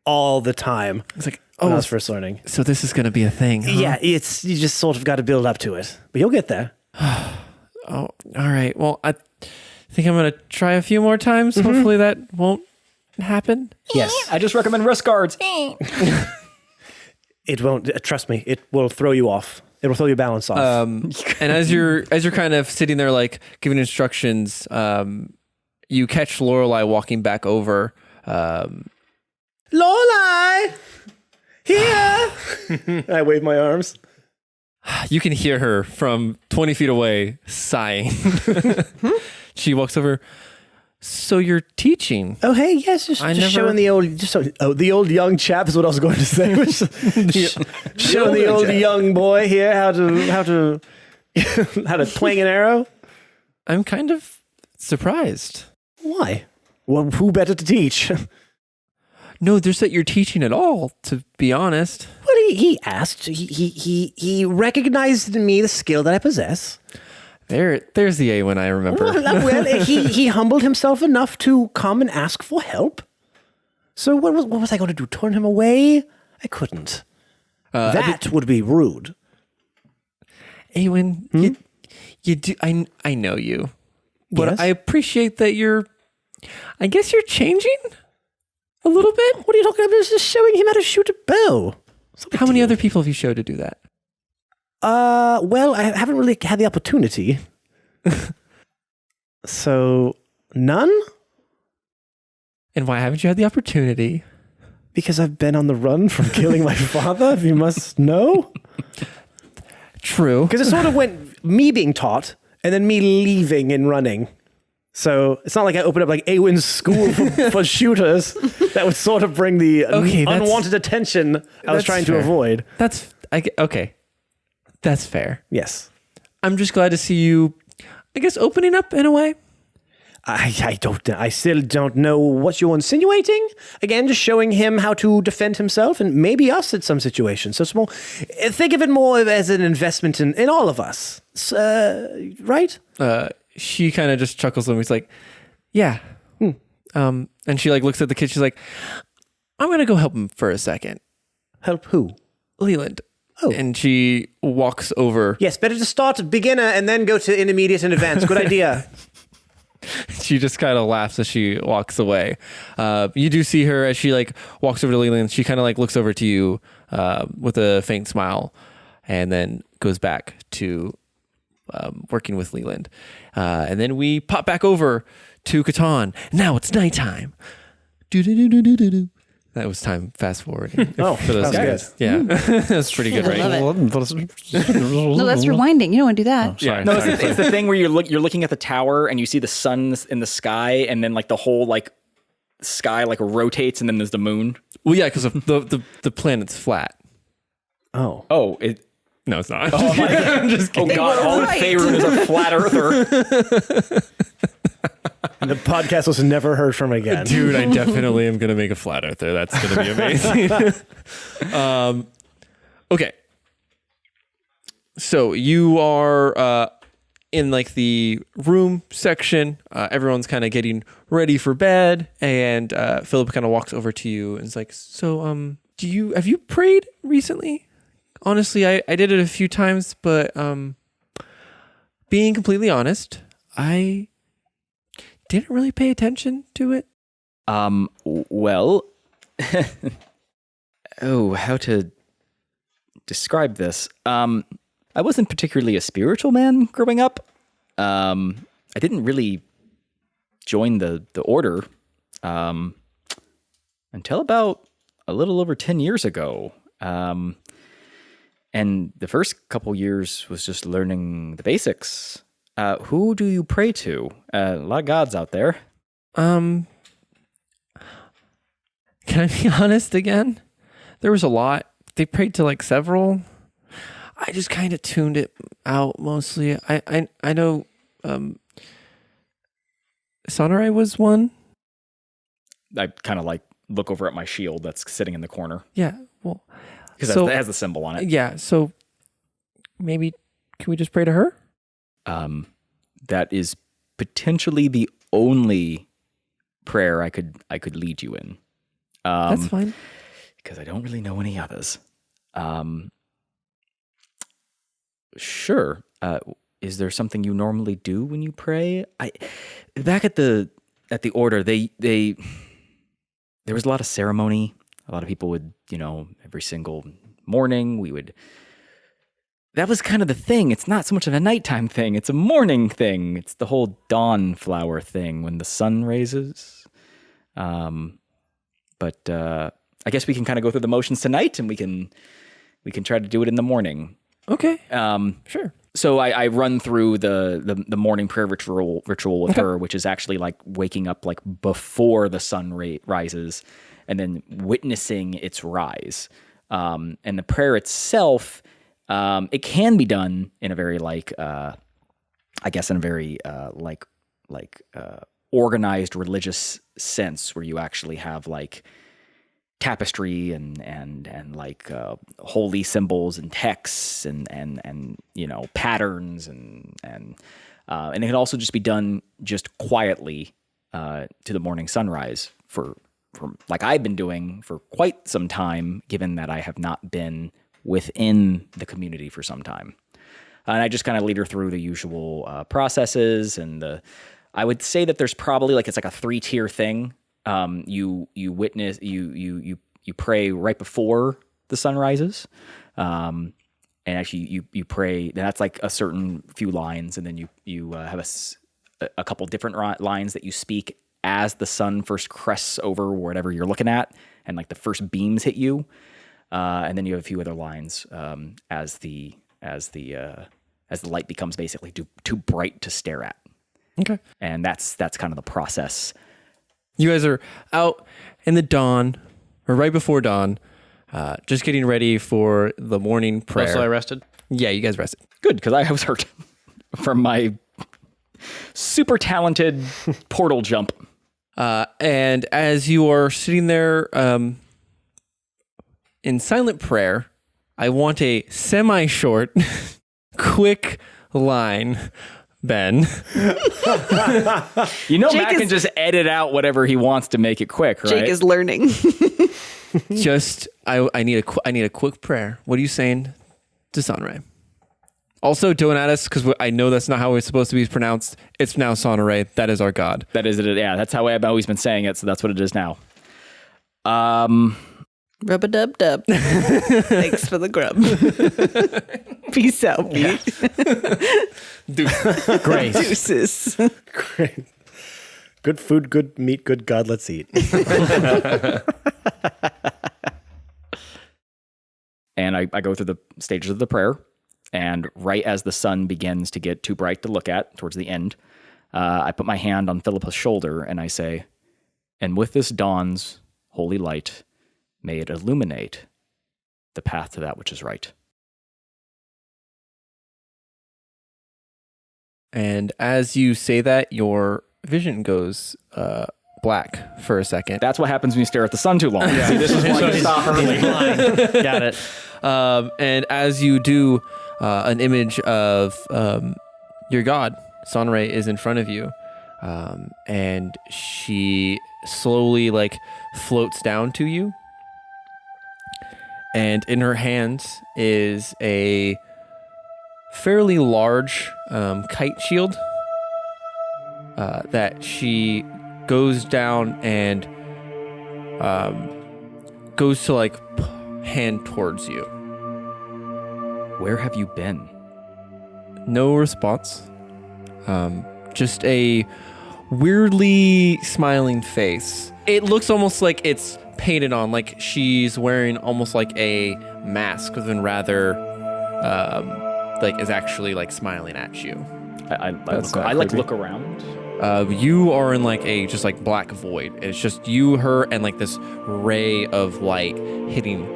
Speaker 1: all the time.
Speaker 2: It's like,
Speaker 1: when I was first learning.
Speaker 2: So this is going to be a thing. Huh?
Speaker 1: Yeah, you just sort of got to build up to it, but you'll get there.
Speaker 2: Oh, all right. Well, I think I'm going to try a few more times. Hopefully that won't happen.
Speaker 1: Yes.
Speaker 4: I just recommend wrist guards.
Speaker 1: It won't, trust me, it will throw you off. It will throw your balance off.
Speaker 2: And as you're kind of sitting there like giving instructions, you catch Lorelei walking back over.
Speaker 1: Lorelei! Here! I wave my arms.
Speaker 2: You can hear her from 20 feet away sighing. She walks over. So you're teaching?
Speaker 1: Oh, hey, yes, just showing the old, the old young chap is what I was going to say. Showing the old young boy here how to twang an arrow.
Speaker 2: I'm kind of surprised.
Speaker 1: Why? Well, who better to teach?
Speaker 2: No, there's that you're teaching at all, to be honest.
Speaker 1: Well, he asked. He recognized in me the skill that I possess.
Speaker 2: There's the A one I remember.
Speaker 1: Well, he humbled himself enough to come and ask for help. So what was I going to do? Turn him away? I couldn't. Would be rude.
Speaker 2: Awen, you do. I know you, but
Speaker 1: Yes?
Speaker 2: I appreciate that I guess you're changing a little bit.
Speaker 1: What are you talking about? I was just showing him how to shoot a bow.
Speaker 2: How many other people have you showed to do that?
Speaker 1: Well, I haven't really had the opportunity. So, none?
Speaker 2: And why haven't you had the opportunity?
Speaker 1: Because I've been on the run from killing my father, if you must know.
Speaker 2: True.
Speaker 1: Because it sort of went me being taught and then me leaving and running. So it's not like I opened up like Awen's school for shooters. That would sort of bring the unwanted attention I was trying to avoid.
Speaker 2: Okay. That's fair.
Speaker 1: Yes.
Speaker 2: I'm just glad to see you, I guess, opening up in a way.
Speaker 1: I still don't know what you're insinuating. Again, just showing him how to defend himself and maybe us at some situations. So it's more, think of it more as an investment in all of us. Right?
Speaker 2: She kind of just chuckles and he's like, yeah. And she like looks at the kid. She's like, I'm going to go help him for a second.
Speaker 1: Help who?
Speaker 2: Leland.
Speaker 1: Oh.
Speaker 2: And she walks over.
Speaker 1: Yes, better to start at beginner and then go to intermediate and advanced. Good idea.
Speaker 2: She just kind of laughs as she walks away. You do see her as she like walks over to Leland. She kind of like looks over to you with a faint smile and then goes back to working with Leland. And then we pop back over to Catan. Now it's nighttime. Do-do-do-do-do-do. That was time fast forwarding. For those guys. Yeah. That's pretty good, right?
Speaker 3: No, that's rewinding. You don't want to do that.
Speaker 2: Yeah.
Speaker 4: No, it's the thing where you're looking at the tower and you see the sun in the sky, and then like the whole like sky like rotates, and then there's the moon.
Speaker 2: Well, yeah, because the planet's flat.
Speaker 1: Oh.
Speaker 4: Oh, it.
Speaker 2: No, it's not.
Speaker 4: I'm just kidding. Oh God, all in Faerun is a flat earther.
Speaker 1: And the podcast was never heard from again.
Speaker 2: Dude, I definitely am going to make a flat earther. That's going to be amazing. Okay. So you are in like the room section, everyone's kind of getting ready for bed, and Philip kind of walks over to you and is like, "So, have you prayed recently?" Honestly, I did it a few times, but being completely honest, I didn't really pay attention to it.
Speaker 4: Well, how to describe this? I wasn't particularly a spiritual man growing up. I didn't really join the order until about a little over 10 years ago. And the first couple years was just learning the basics. Who do you pray to? A lot of gods out there.
Speaker 2: Can I be honest again? There was a lot. They prayed to like several. I just kind of tuned it out mostly. I know Sonorai was one.
Speaker 4: I kind of like look over at my shield that's sitting in the corner.
Speaker 2: Yeah, well,
Speaker 4: because it has the symbol on it.
Speaker 2: Yeah, so maybe can we just pray to her?
Speaker 4: That is potentially the only prayer I could lead you in.
Speaker 2: That's fine.
Speaker 4: Because I don't really know any others. Sure. Is there something you normally do when you pray? Back at the order, there was a lot of ceremony. A lot of people would, every single morning that was kind of the thing. It's not so much of a nighttime thing. It's a morning thing. It's the whole dawn flower thing when the sun raises. But I guess we can kind of go through the motions tonight, and we can try to do it in the morning.
Speaker 2: Okay. Sure.
Speaker 4: So I run through the morning prayer ritual with her, which is actually like waking up like before the sun rises, and then witnessing its rise. And the prayer itself, it can be done in a very organized religious sense, where you actually have like tapestry and like holy symbols and texts and patterns and it can also just be done just quietly to the morning sunrise for like I've been doing for quite some time, given that I have not been within the community for some time. And I just kind of lead her through the usual processes, and I would say that there's probably it's like a 3-tier thing. You witness, you pray right before the sun rises. And actually you pray, that's like a certain few lines. And then you have a couple different lines that you speak as the sun first crests over whatever you're looking at, and like the first beams hit you. And then you have a few other lines, as the light becomes basically too bright to stare at.
Speaker 2: Okay.
Speaker 4: And that's kind of the process.
Speaker 2: You guys are out in the dawn, or right before dawn, just getting ready for the morning prayer.
Speaker 6: So I rested?
Speaker 2: Yeah, you guys rested.
Speaker 4: Good, because I was hurt from my super talented portal jump.
Speaker 2: And as you are sitting there in silent prayer, I want a semi-short, quick line, Ben.
Speaker 4: Matt can just edit out whatever he wants to make it quick, right?
Speaker 7: Jake is learning.
Speaker 2: I need a quick prayer. What are you saying to Sonorai? Also, don't at us, because I know that's not how it's supposed to be pronounced. It's now Sonorai. That is our god.
Speaker 4: That is it. Yeah, that's how I've always been saying it, so that's what it is now.
Speaker 7: Rub-a-dub-dub. Thanks for the grub. Peace out, Pete.
Speaker 1: Great.
Speaker 7: Deuces.
Speaker 1: Great. Good food, good meat, good God, let's eat.
Speaker 4: And I go through the stages of the prayer, and right as the sun begins to get too bright to look at, towards the end, I put my hand on Philippa's shoulder and I say, "And with this dawn's holy light, may it illuminate the path to that which is right."
Speaker 2: And as you say that, your vision goes black for a second.
Speaker 4: That's what happens when you stare at the sun too long. See, this is why you stop early.
Speaker 1: Got it.
Speaker 2: And as you do, an image of
Speaker 6: your god, Sonray, is in front of you. And she slowly like floats down to you. And in her hands is a fairly large kite shield that she goes down and goes to like hand towards you.
Speaker 4: Where have you been?
Speaker 6: No response. Just a weirdly smiling face. It looks almost like it's painted on, like she's wearing almost like a mask, than rather like is actually like smiling at you.
Speaker 4: I look around.
Speaker 6: You are in like a just like black void. It's just you, her, and like this ray of light hitting,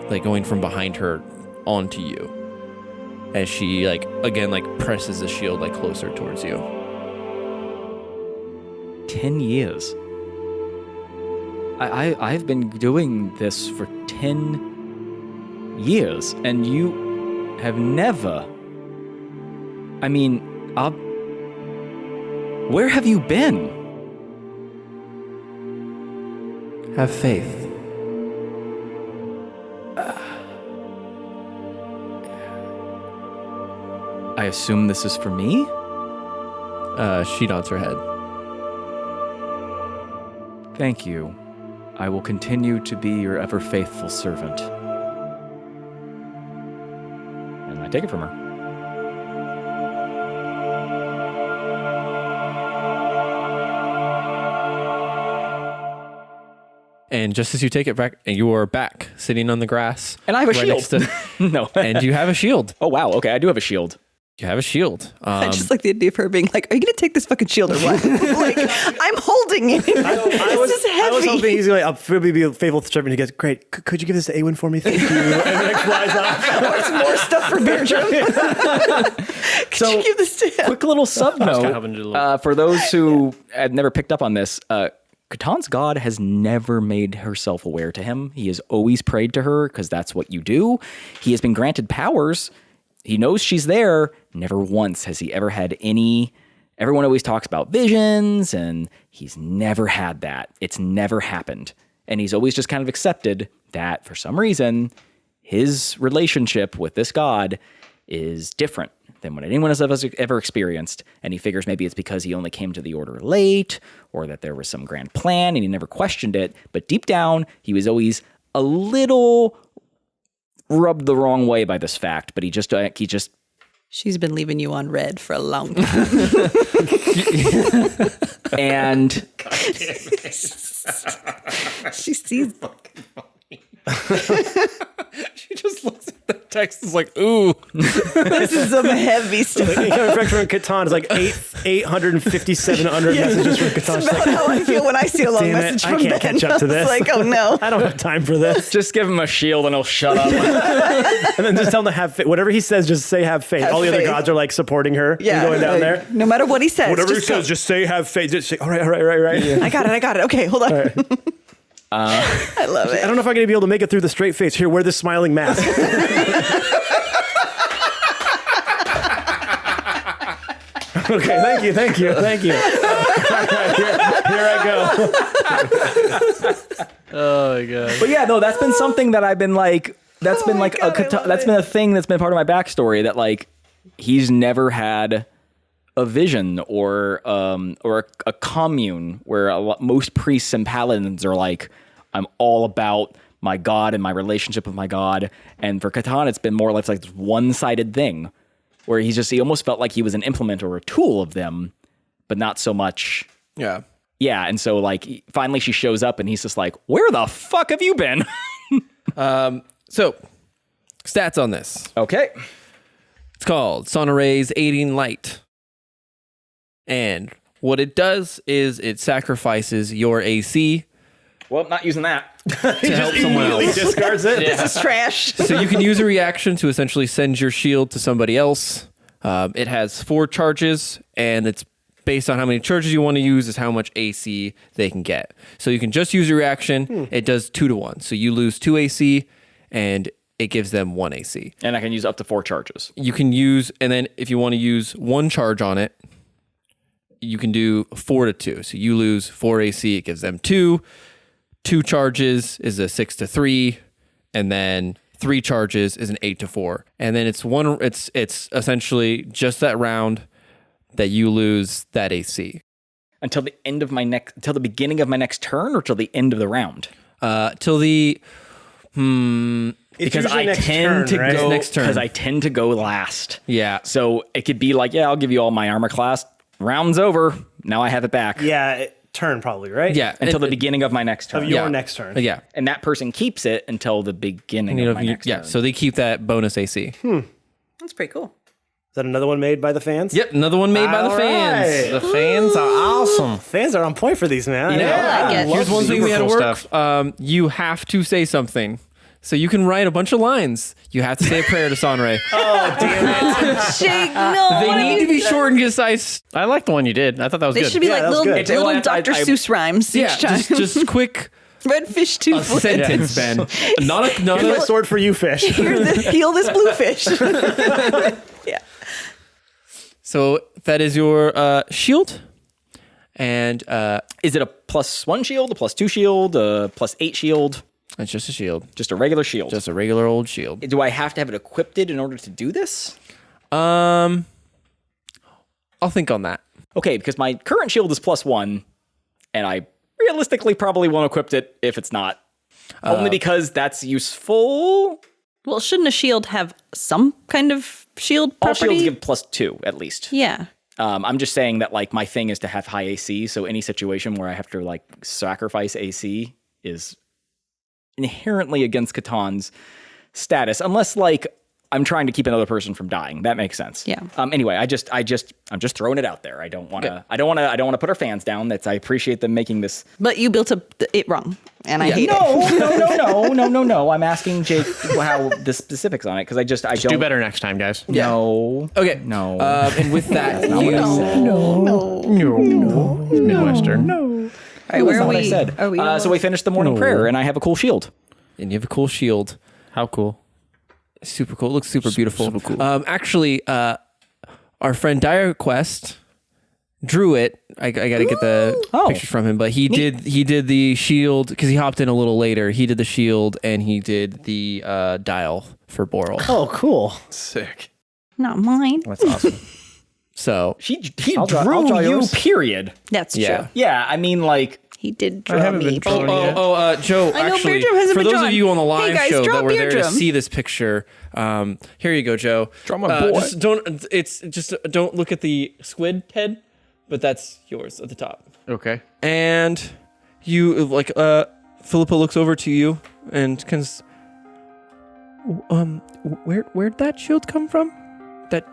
Speaker 6: like going from behind her onto you, as she like again like presses the shield like closer towards you.
Speaker 4: 10 years. I've been doing this for 10 years, and you have never. I mean, where have you been?
Speaker 6: Have faith.
Speaker 4: I assume this is for me?
Speaker 6: She nods her head.
Speaker 4: Thank you. I will continue to be your ever faithful servant. And I take it from her.
Speaker 6: And just as you take it back, and you are back sitting on the grass.
Speaker 4: And I have a shield.
Speaker 6: next to-
Speaker 4: No.
Speaker 6: And you have a shield.
Speaker 4: Oh, wow. Okay, I do have a shield.
Speaker 6: You have a shield.
Speaker 7: I just like the idea of her being like, "Are you going to take this fucking shield or what?" Like, I'm holding it. This is heavy.
Speaker 1: I was hoping he's like, I'll really be faithful to servant. He goes, great. Could you give this to Awen for me? Thank you. And then like flies off.
Speaker 7: Or some more stuff for Bertram. Could you give this to him?
Speaker 4: Quick little sub
Speaker 6: hoping to do a
Speaker 4: note
Speaker 6: little-
Speaker 4: for those who had never picked up on this. Catelyn's god has never made herself aware to him. He has always prayed to her because that's what you do. He has been granted powers. He knows she's there. Never once has he ever had any. Everyone always talks about visions, and he's never had that. It's never happened. And he's always just kind of accepted that for some reason, his relationship with this god is different than what anyone has ever experienced. And he figures maybe it's because he only came to the order late, or that there was some grand plan and he never questioned it. But deep down, he was always a little rubbed the wrong way by this fact. But he just
Speaker 7: She's been leaving you on red for a long time.
Speaker 4: and
Speaker 7: She sees.
Speaker 6: She just looks at the text and is like, ooh.
Speaker 7: This is some heavy stuff.
Speaker 1: Coming back from Catan is like 857 messages from Catan.
Speaker 7: That's about how I feel when I see a long
Speaker 1: Damn it,
Speaker 7: message
Speaker 1: I
Speaker 7: from
Speaker 1: can't
Speaker 7: Ben.
Speaker 1: catch up to this.
Speaker 7: It's like, oh no.
Speaker 1: I don't have time for this.
Speaker 4: just give him a shield and he'll shut up.
Speaker 1: And then just tell him to have faith. Whatever he says, just say have faith.
Speaker 7: Have
Speaker 1: All the other
Speaker 7: faith.
Speaker 1: gods are like supporting her and
Speaker 7: Yeah.
Speaker 1: going down there.
Speaker 7: No matter what he says.
Speaker 1: Whatever he
Speaker 7: just go.
Speaker 1: says, just say have faith. Just say, all right. Yeah.
Speaker 7: I got it. Okay, hold on. I love it.
Speaker 1: I don't know if I'm going to be able to make it through the straight face. Here, wear this smiling mask. Okay, thank you. All right, here I go.
Speaker 6: Oh my god.
Speaker 4: But yeah, no, that's been something that I've been like. That's been like that's been a thing that's been part of my backstory. That like he's never had a vision or a commune where most priests and paladins are like, I'm all about my god and my relationship with my god. And for Catan, it's been more or less like this one-sided thing where he almost felt like he was an implement or a tool of them, but not so much.
Speaker 5: Yeah.
Speaker 4: Yeah, and so like finally she shows up and he's just like, where the fuck have you been?
Speaker 6: So, stats on this.
Speaker 4: Okay.
Speaker 6: It's called Sonaray's Aiding Light. And what it does is it sacrifices your AC
Speaker 4: Well, not using that.
Speaker 6: to help someone else.
Speaker 1: Discards it.
Speaker 7: This is trash.
Speaker 6: So you can use a reaction to essentially send your shield to somebody else. It has 4 charges, and it's based on how many charges you want to use is how much AC they can get. So you can just use a reaction. It does 2 to 1. So you lose 2 AC, and
Speaker 2: it gives them 1 AC.
Speaker 4: And I can use up to 4 charges.
Speaker 2: You can use, and then if you want to use 1 charge on it, you can do 4 to 2. So you lose 4 AC, it gives them 2. 2 charges is a 6 to 3, and then 3 charges is an 8 to 4. And then it's essentially just that round that you lose that AC.
Speaker 4: Until the beginning of my next turn, or till the end of the round?
Speaker 2: Till the
Speaker 4: because I tend to go next turn. Because I tend to go last.
Speaker 2: Yeah.
Speaker 4: So it could be like, I'll give you all my armor class. Round's over. Now I have it back.
Speaker 1: Yeah, turn probably, right?
Speaker 2: Yeah.
Speaker 4: Until the beginning of my next turn.
Speaker 1: Of your next turn.
Speaker 2: Yeah.
Speaker 4: And that person keeps it until the beginning of my next turn.
Speaker 2: Yeah, so they keep that bonus AC.
Speaker 3: That's pretty cool.
Speaker 1: Is that another one made by the fans?
Speaker 2: Yep, another one made by the fans.
Speaker 1: right.
Speaker 6: The fans are awesome.
Speaker 1: Fans are on point for these, man.
Speaker 3: I like it.
Speaker 2: Here's one thing we had to
Speaker 6: Super
Speaker 2: work.
Speaker 6: cool
Speaker 2: You have to say something. So you can write a bunch of lines. You have to say a prayer to Sanre.
Speaker 1: Oh, damn it.
Speaker 3: Jake, no.
Speaker 2: They need to be short and concise.
Speaker 6: I like the one you did. I thought that was
Speaker 3: They
Speaker 6: good.
Speaker 3: should be
Speaker 1: Yeah,
Speaker 3: like
Speaker 1: that was
Speaker 3: little,
Speaker 1: good.
Speaker 3: little
Speaker 4: I-
Speaker 3: Dr.
Speaker 4: I-
Speaker 3: Seuss rhymes
Speaker 2: Yeah,
Speaker 3: each time.
Speaker 2: just quick
Speaker 3: Redfish, two foot.
Speaker 2: sentence, Ben. Not
Speaker 1: Here's my
Speaker 2: a
Speaker 1: sword for you, fish.
Speaker 7: Heal this bluefish.
Speaker 3: Yeah.
Speaker 2: So that is your shield. And
Speaker 4: Is it a +1 shield, a +2 shield, a +8 shield?
Speaker 2: it's just a shield.
Speaker 4: Just a regular shield.
Speaker 2: Just a regular old shield.
Speaker 4: Do I have to have it equipped in order to do this?
Speaker 2: I'll think on that.
Speaker 4: Okay, because my current shield is +1, and I realistically probably won't equip it if it's not. Only because that's useful.
Speaker 3: Well, shouldn't a shield have some kind of shield
Speaker 4: All
Speaker 3: property?
Speaker 4: shields give +2 at least.
Speaker 3: Yeah.
Speaker 4: I'm just saying that like my thing is to have high AC, so any situation where I have to like sacrifice AC is inherently against Catan's status, unless like I'm trying to keep another person from dying. That makes sense.
Speaker 3: Yeah.
Speaker 4: Anyway, I'm just throwing it out there. I don't want to put our fans down. I appreciate them making this.
Speaker 3: But you built it wrong, and I hate it.
Speaker 4: No. I'm asking Jake how the specifics on it because I don't
Speaker 6: Do better next time, guys.
Speaker 4: No.
Speaker 2: Okay.
Speaker 4: No.
Speaker 2: And with that,
Speaker 6: He's Midwestern.
Speaker 3: All right, where are we? Are we
Speaker 4: So we finished the morning prayer, and I have a cool shield.
Speaker 2: and you have a cool shield.
Speaker 6: How cool.
Speaker 2: Super cool. It looks super beautiful.
Speaker 6: super cool.
Speaker 2: Actually, our friend Dire Quest drew it. I got to get the pictures from him, but he did the shield because he hopped in a little later. He did the shield and he did the dial for Boral.
Speaker 1: Oh, cool.
Speaker 5: Sick.
Speaker 3: Not mine.
Speaker 6: That's awesome.
Speaker 2: So
Speaker 4: He
Speaker 6: I'll
Speaker 4: drew
Speaker 6: draw
Speaker 4: you,
Speaker 6: yours.
Speaker 4: period.
Speaker 3: That's
Speaker 2: yeah.
Speaker 3: true.
Speaker 4: Yeah, I mean, like,
Speaker 3: He did
Speaker 6: I
Speaker 3: draw
Speaker 6: haven't
Speaker 3: me.
Speaker 6: been drawn yet.
Speaker 2: Joe,
Speaker 3: I know
Speaker 2: actually,
Speaker 3: Beardrum hasn't
Speaker 2: for
Speaker 3: been
Speaker 2: those
Speaker 3: drawn.
Speaker 2: of you on the
Speaker 3: Hey,
Speaker 2: live
Speaker 3: guys,
Speaker 2: show
Speaker 3: draw
Speaker 2: that were there to
Speaker 3: Beardrum.
Speaker 2: see this picture, here you go, Joe.
Speaker 5: Draw my boy.
Speaker 2: Don't look at the squid head, but that's yours at the top.
Speaker 6: Okay.
Speaker 2: And you like Philippa looks over to you and where'd that shield come from? That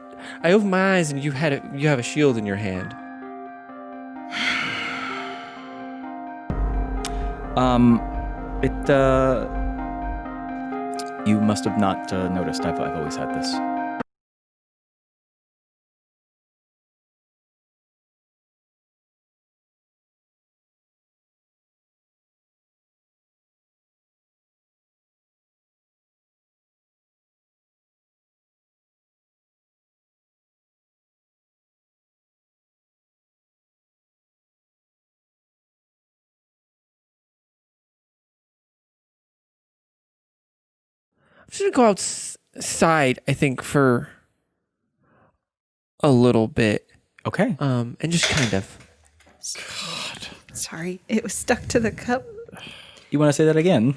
Speaker 2: I opened my eyes and you have a shield in your hand.
Speaker 4: You must have not noticed. I've always had this.
Speaker 2: I'm just gonna go outside, I think, for a little bit.
Speaker 4: Okay.
Speaker 2: And just kind of.
Speaker 7: Sorry, it was stuck to the cup.
Speaker 4: You want to say that again?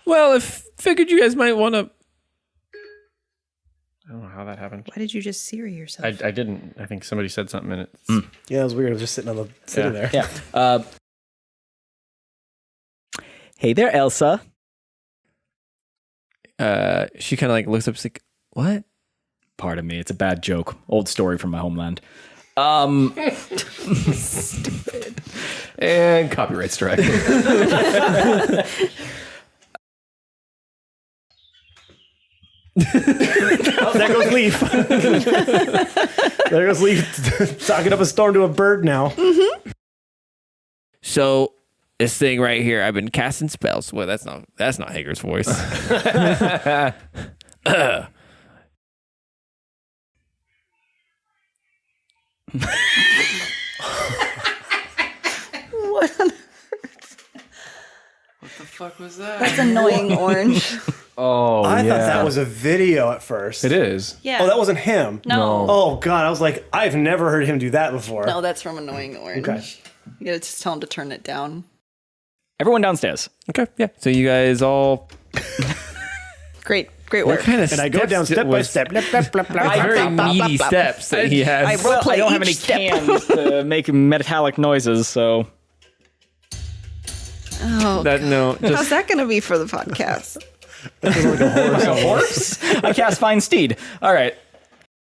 Speaker 2: Well, I figured you guys might want to.
Speaker 6: I don't know how that happened.
Speaker 7: Why did you just Siri yourself?
Speaker 6: I didn't. I think somebody said something in it.
Speaker 1: Yeah, it was weird. I was just sitting there.
Speaker 4: Yeah. Hey there, Elsa.
Speaker 2: She kind of like looks up, she's like, "What?"
Speaker 4: Pardon me, it's a bad joke. Old story from my homeland.
Speaker 5: Stupid. And copyright strike.
Speaker 1: There goes Leaf. There goes Leaf talking up a storm to a bird now.
Speaker 2: So this thing right here. I've been casting spells. Well, that's not Hager's voice. What the fuck was that?
Speaker 7: That's annoying, Orange.
Speaker 5: Oh,
Speaker 1: I thought that was a video at first.
Speaker 5: It is.
Speaker 7: Yeah.
Speaker 1: Oh, that wasn't him.
Speaker 7: No.
Speaker 1: Oh God, I was like, I've never heard him do that before.
Speaker 7: No, that's from Annoying Orange.
Speaker 1: Okay.
Speaker 7: You gotta just tell him to turn it down.
Speaker 4: Everyone downstairs.
Speaker 2: Okay, yeah. So you guys all.
Speaker 7: Great
Speaker 2: What
Speaker 7: work.
Speaker 2: kind of
Speaker 1: And I go down step by step. Blah, blah, blah, blah.
Speaker 2: Very meaty steps that he has.
Speaker 7: I roleplay
Speaker 4: I don't have
Speaker 7: each
Speaker 4: any
Speaker 7: step.
Speaker 4: cans to make metallic noises, so
Speaker 7: Oh,
Speaker 2: that no.
Speaker 7: how's
Speaker 2: Just
Speaker 7: that gonna be for the podcast?
Speaker 4: a horse. I cast Find Steed. All right.